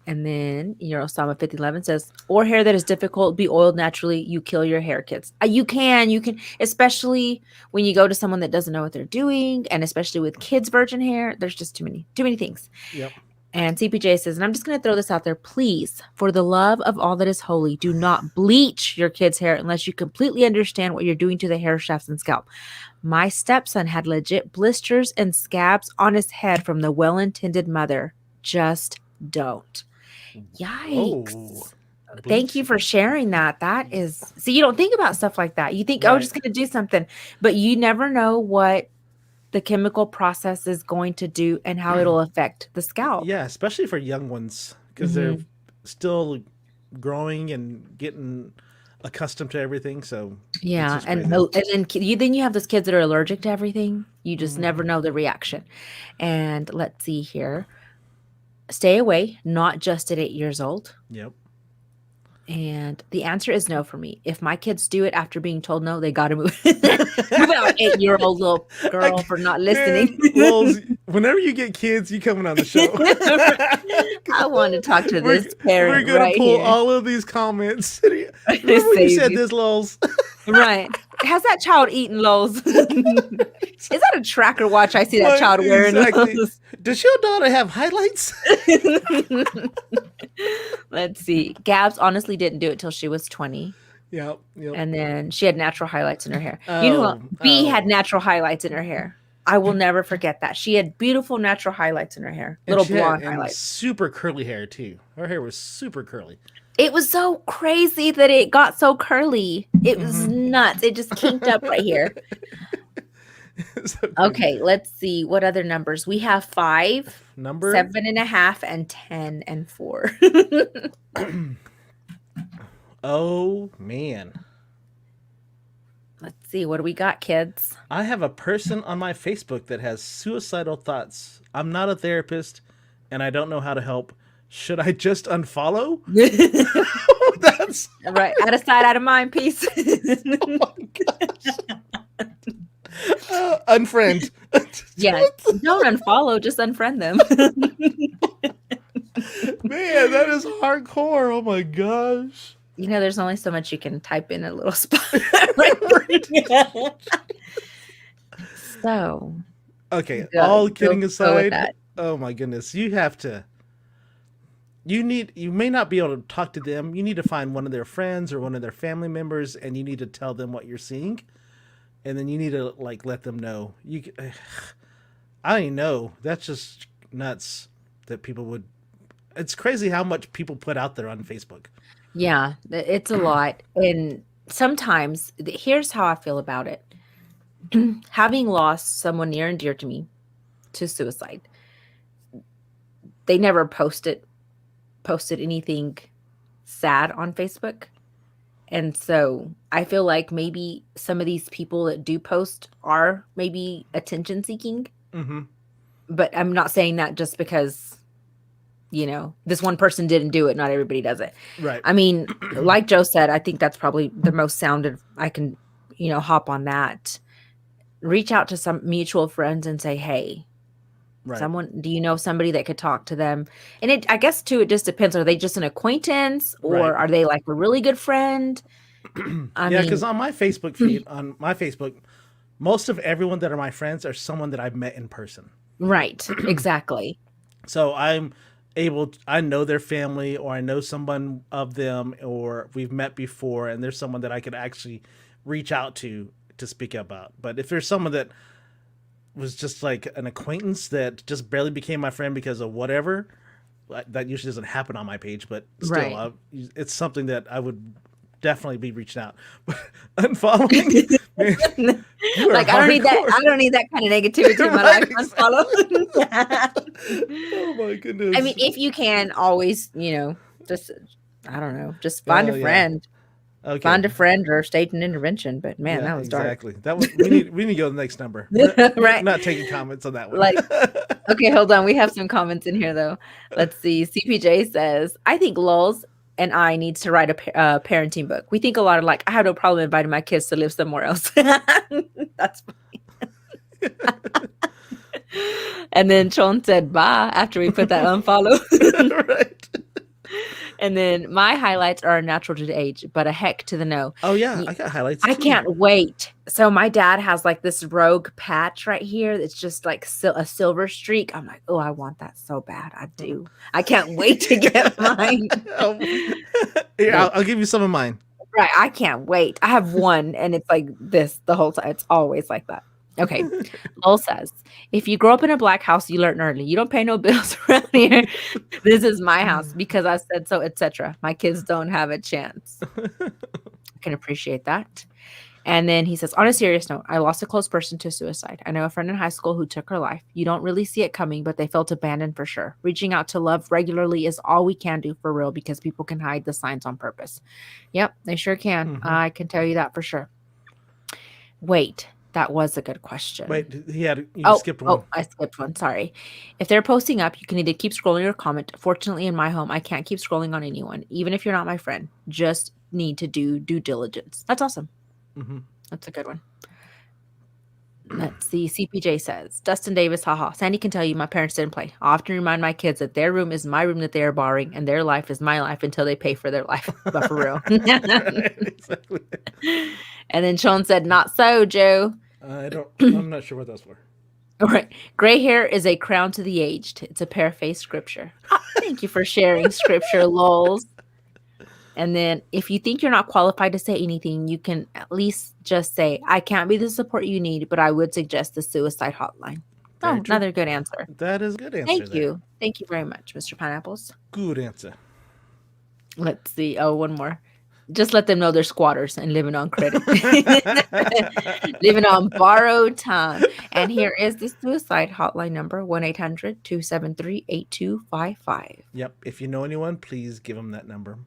And then Eurosama 5011 says, or hair that is difficult, be oiled naturally. You kill your hair, kids. You can, especially when you go to someone that doesn't know what they're doing. And especially with kids' virgin hair, there's just too many things. Yep. And CPJ says, and I'm just going to throw this out there. Please, for the love of all that is holy, do not bleach your kids' hair unless you completely understand what you're doing to the hair shafts and scalp. My stepson had legit blisters and scabs on his head from the well-intended mother. Just don't. Yikes. Oh, thank you for sharing that. That is, see, you don't think about stuff like that. You think, oh, I'm just going to do something, but you never know what the chemical process is going to do and how it'll affect the scalp. Yeah, especially for young ones because they're still growing and getting accustomed to everything. So yeah, and then you have those kids that are allergic to everything. You just never know the reaction. And let's see here. Stay away, not just at 8 years old. Yep. And the answer is no for me. If my kids do it after being told no, they got to move. Move out, 8-year-old little girl for not listening. Man, whenever you get kids, you coming on the show. I want to talk to this parent. We're gonna pull here. all of these comments. Remember when you said this, Lols? Right. Has that child eaten Lowe's? Is that a tracker watch I see that child wearing? Exactly. Does your daughter have highlights? Let's see. Gabs honestly didn't do it till she was 20. Yep. And then she had natural highlights in her hair. B had natural highlights in her hair. I will never forget that. She had beautiful natural highlights in her hair. Little blonde highlights. Super curly hair too. Her hair was super curly. It was so crazy that it got so curly. It was nuts. It just kinked up right here. Okay, let's see. What other numbers? We have 5, 7.5, and 10 and 4. Oh man. Let's see. What do we got, kids? I have a person on my Facebook that has suicidal thoughts. I'm not a therapist and I don't know how to help. Should I just unfollow? That's Right. Out of sight, out of mind, peace. oh my gosh. Unfriend. Yeah. Don't unfollow, just unfriend them. Man, that is hardcore. Oh my gosh. There's only so much you can type in a little spot. Right. So, Okay, go, all kidding go with aside, that. oh my goodness, you may not be able to talk to them. You need to find one of their friends or one of their family members and you need to tell them what you're seeing. And then you need to like let them know. I don't even know. That's just nuts that people would it's crazy how much people put out there on Facebook. Yeah, it's a lot. And sometimes, here's how I feel about it. Having lost someone near and dear to me to suicide, they never posted anything sad on Facebook. And so I feel like maybe some of these people that do post are maybe attention seeking, Mm-hmm. but I'm not saying that just because, this one person didn't do it. Not everybody does it. Right. I mean, like Joe said, I think that's probably the most sounded. I can, hop on that. Reach out to some mutual friends and say, hey, Right. do you know somebody that could talk to them? And I guess too, it just depends. Are they just an acquaintance Right. or are they like a really good friend? I Yeah, because mean, on my Facebook feed, on my Facebook, most of everyone that are my friends are someone that I've met in person. right, exactly. So I know their family or I know someone of them or we've met before and there's someone that I could actually reach out to speak about. But if there's someone that was just like an acquaintance that just barely became my friend because of whatever, that usually doesn't happen on my page, but still, Right. it's something that I would definitely be reaching out. But unfollowing, man, you are Like I don't need that. hardcore. I don't need that kind of negativity in my Right, life. Unfollow. Oh my I mean, goodness. if you can always, just I don't know, just find Oh a yeah. friend, Okay. or stage an intervention. But man, Yeah, that was dark. exactly. That was we need to go to the next number. We're Right. not taking comments on that one. Like, okay, hold on. We have some comments in here though. Let's see. CPJ says, I think Lulz and I needs to write a parenting book. We think a lot of like, I have no problem inviting my kids to live somewhere else. That's And then Chon said bye after we put that unfollow. Right. And then my highlights are natural to the age, but a heck to the no. Oh yeah, I got highlights I too. can't wait. So my dad has like this rogue patch right here that's just like a silver streak. I'm like, oh, I want that so bad. I do. I can't wait to get mine. Oh, here, I'll give you some of mine. Right. I can't wait. I have one and it's like this the whole time. It's always like that. Okay. Lowell says, if you grow up in a black house, you learn early. You don't pay no bills around here. This is my house because I said so, etc. My kids don't have a chance. I can appreciate that. And then he says, on a serious note, I lost a close person to suicide. I know a friend in high school who took her life. You don't really see it coming, but they felt abandoned for sure. Reaching out to love regularly is all we can do for real because people can hide the signs on purpose. Yep, they sure can. Mhm. I can tell you that for sure. Wait, that was a good question. Wait, you skipped one. Oh, I skipped one. Sorry. If they're posting up, you can either keep scrolling or comment. Fortunately, in my home, I can't keep scrolling on anyone, even if you're not my friend. Just need to do due diligence. That's awesome. Mm-hmm. That's a good one. Let's see. CPJ says, Dustin Davis, haha. Sandy can tell you my parents didn't play. I often remind my kids that their room is my room that they are borrowing, and their life is my life until they pay for their life. But for real. Exactly. And then Sean said, not so, Joe. I'm not sure what that's for. All right. Gray hair is a crown to the aged. It's a paraphrased scripture. Oh, thank you for sharing scripture, lols. And then if you think you're not qualified to say anything, you can at least just say, I can't be the support you need, but I would suggest the suicide hotline. Very Oh, true. another good answer. That is a good answer. Thank there. you. Thank you very much, Mr. Pineapples. Good answer. Let's see. Oh, one more. Just let them know they're squatters and living on credit. Living on borrowed time. And here is the suicide hotline number, 1-800-273-8255. Yep. If you know anyone, please give them that number.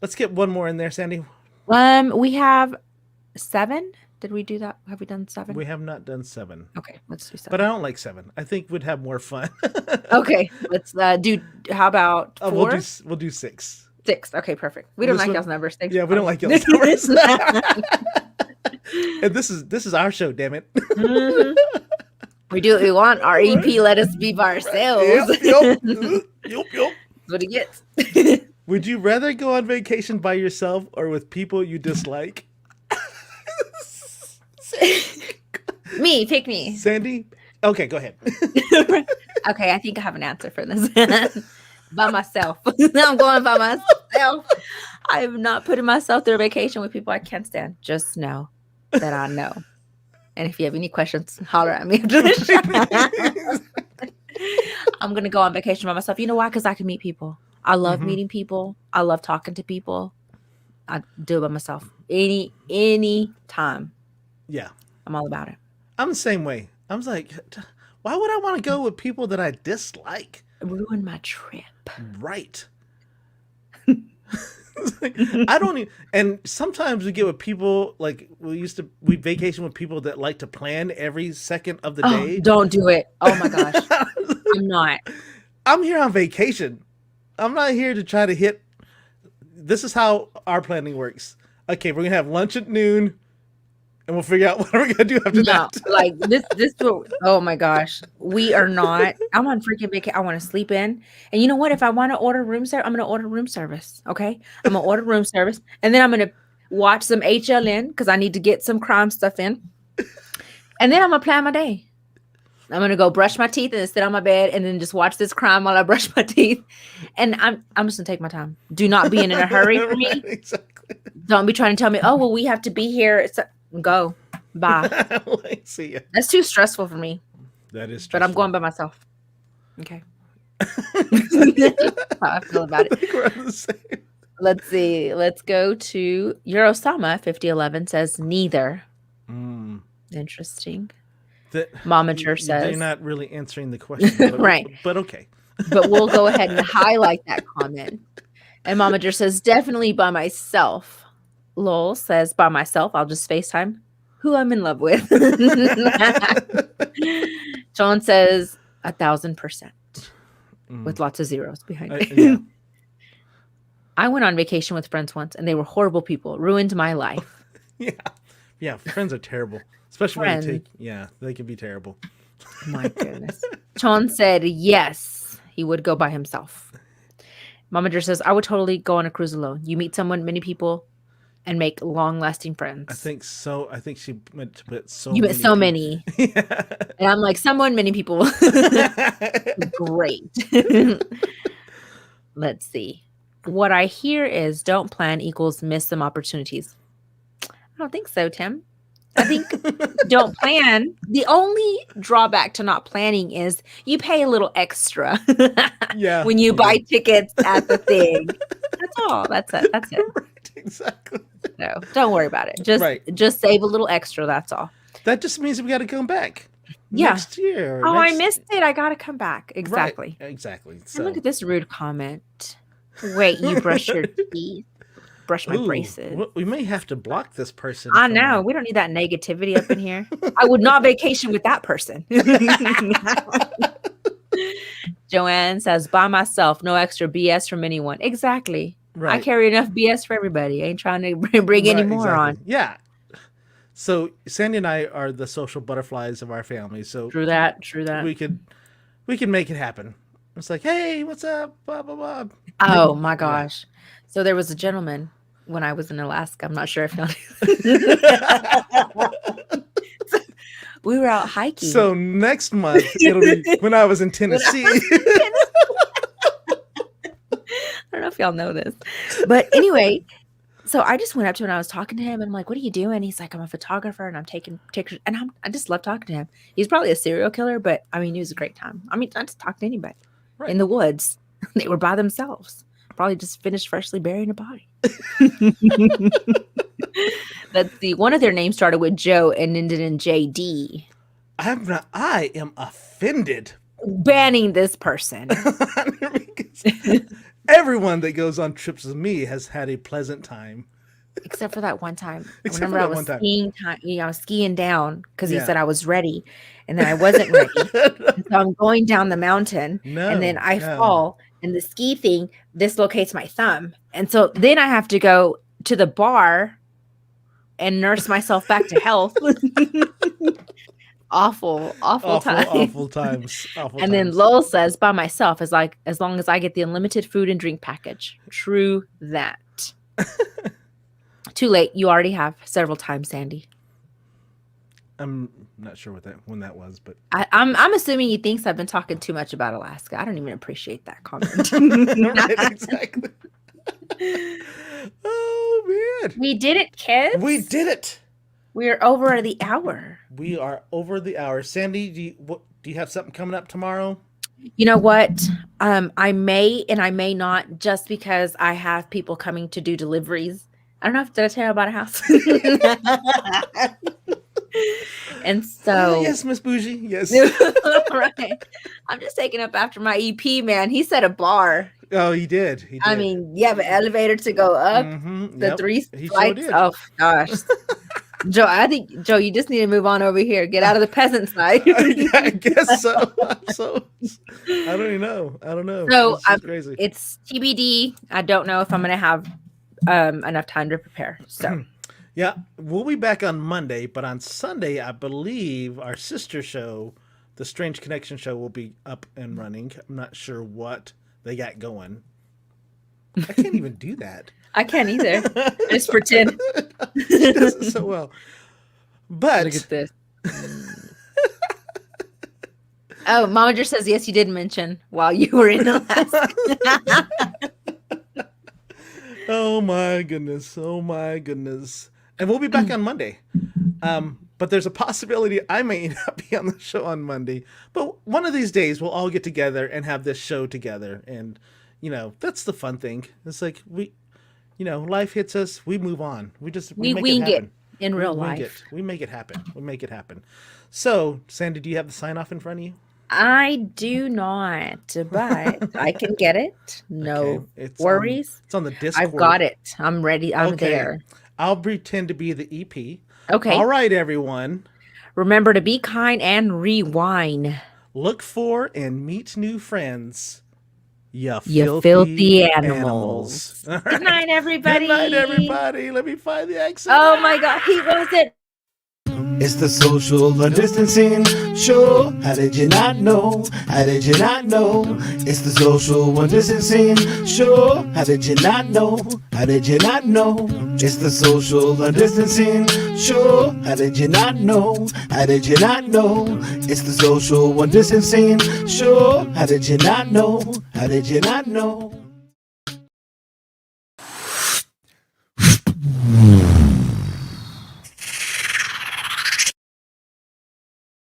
Let's get one more in there, Sandy. We have 7. Did we do that? Have we done 7? We have not done 7. Okay, let's do 7. But I don't like 7. I think we'd have more fun. Okay, let's do. How about 4? We'll do 6. 6. Okay, perfect. We don't This like one- y'all's numbers. Thanks. Yeah, for we don't coming. like y'all's numbers. And this is our show, damn it. Mhm. We do what we want. Our EP let us be by ourselves. Yep. Yup. That's what he gets. Would you rather go on vacation by yourself or with people you dislike? Me, pick me. Sandy? Okay, go ahead. Okay, I think I have an answer for this. By myself. I'm going by myself. I'm not putting myself through a vacation with people I can't stand. Just know that I know. And if you have any questions, holler at me after the show. I'm going to go on vacation by myself. You know why? Because I can meet people. I love meeting people. I love talking to people. I do it by myself. Any time. Yeah. I'm all about it. I'm the same way. I was like, why would I want to go with people that I dislike? Ruin my trip. Right. It's like, I don't even, and sometimes we get with people like we vacation with people that like to plan every second of the day. Don't do it. Oh my gosh. I'm not. I'm here on vacation. I'm not here to try to hit. This is how our planning works. Okay, we're gonna have lunch at noon, and we'll figure out what we're gonna do after No, that. like this. Oh my gosh, we are not. I'm on freaking vacation. I want to sleep in, and you know what? If I want to order room service, I'm gonna order room service. Okay, I'm gonna order room service, and then I'm gonna watch some HLN because I need to get some crime stuff in, and then I'm gonna plan my day. I'm gonna go brush my teeth and then sit on my bed and then just watch this crime while I brush my teeth, and I'm just gonna take my time. Do not be in a hurry for me. Right, exactly. Don't be trying to tell me, oh well, we have to be here. It's go. Bye. Like, see ya. That's too stressful for me. That is. But I'm stressful. going by myself. Okay. How I feel about I it. think we're on the same. Let's see. Let's go to Eurosama 5011 says neither. Interesting. Momager says. They're not really answering the question. But, Right. But okay. But we'll go ahead and highlight that comment. And Momager says definitely by myself. Lowell says by myself. I'll just FaceTime who I'm in love with. John says 1,000% with lots of zeros behind it. Yeah. I went on vacation with friends once and they were horrible people. Ruined my life. Yeah. Friends are terrible, especially when you take. Yeah, they can be terrible. My goodness. John said yes, he would go by himself. Momager says I would totally go on a cruise alone. You meet someone, many people, and make long-lasting friends. I think so. I think she meant to put so. You met so many. Yeah. And I'm like, someone, many people. Great. Let's see. What I hear is don't plan equals miss some opportunities. I don't think so, Tim. I think don't plan. The only drawback to not planning is you pay a little extra Yeah. when you buy tickets at the thing. That's all. That's it. That's it. Right, exactly. No, don't worry about it. Just save a little extra. That's all. That just means we got to come back. Yeah. Next year. Oh, I missed it. I got to come back. Exactly. Right, exactly. And So. look at this rude comment. Wait, you brush your teeth? Brush my braces. We may have to block this person. I know. We don't need that negativity up in here. I would not vacation with that person. Joanne says, by myself, no extra BS from anyone. Exactly. Right. I carry enough BS for everybody. I ain't trying to bring any more on. Yeah. So Sandy and I are the social butterflies of our family. So True that. we can make it happen. It's like, hey, what's up? Blah blah blah. Oh my gosh. So there was a gentleman when I was in Alaska. I'm not sure if not. We were out hiking. So next month it'll be when I was in Tennessee. I don't know if y'all know this, but anyway, so I just went up to him and I was talking to him and I'm like, what are you doing? He's like, I'm a photographer and I'm taking pictures, and I just love talking to him. He's probably a serial killer, but I mean, he was a great time. I mean, I just talked to anybody in the woods. They were by themselves. Probably just finished freshly burying a body. Let's see. One of their names started with Joe and ended in JD. I am offended. Banning this person. And everyone that goes on trips with me has had a pleasant time. Except for that one time. I Except for remember I that was one time. I was skiing down because he Yeah. said I was ready, and then I wasn't ready. And so I'm going down the mountain, and then No, I no. fall, and the ski thing dislocates my thumb. And so then I have to go to the bar and nurse myself back to health. Awful, awful Awful, time. awful times. Awful And then times. Lowell says, by myself, is like, as long as I get the unlimited food and drink package. True that. Too late. You already have several times, Sandy. I'm not sure when that was, but I'm assuming he thinks I've been talking too much about Alaska. I don't even appreciate that comment. right, exactly. Oh man, We did it, kids. we did it. We're over the hour. We are over the hour. Sandy, do you have something coming up tomorrow? You know what? I may and I may not, just because I have people coming to do deliveries. I don't know if did I tell you about a house. And so yes, Miss Bougie. Yes. right. I'm just taking up after my EP man. He set a bar. Oh, he did. He did. I mean, you have an elevator to go up the 3 He flights. sure did. Oh gosh. Joe, I think Joe, you just need to move on over here. Get out of the peasant side. I guess so. I don't even know. I don't know. So it's crazy. It's TBD. I don't know if I'm going to have enough time to prepare. So yeah, we'll be back on Monday, but on Sunday, I believe our sister show, the Strange Connection show, will be up and running. I'm not sure what they got going. I can't even do that. I can't either. Just pretend. She does it so well. But look at this. Oh, Momager says yes, you did mention while you were in Alaska. Oh my goodness. And we'll be back on Monday. But there's a possibility I may not be on the show on Monday. But one of these days we'll all get together and have this show together. And, that's the fun thing. It's like life hits us, we move on. We make wing it happen. In real life. We make it happen. So, Sandy, do you have the sign off in front of you? I do not, but I can get it. No worries. It's on the Discord. I've got it. I'm ready. I'm there. I'll pretend to be the EP. Okay. All right, everyone. Remember to be kind and rewind. Look for and meet new friends. You filthy animals. Right. Good night, everybody. Good night, everybody. Let me find the accent. Oh my God, he was it. It's the social distancing show. How did you not know? How did you not know? It's the social distancing show. How did you not know? How did you not know? It's the social distancing show. How did you not know? How did you not know? It's the social distancing show. How did you not know? How did you not know?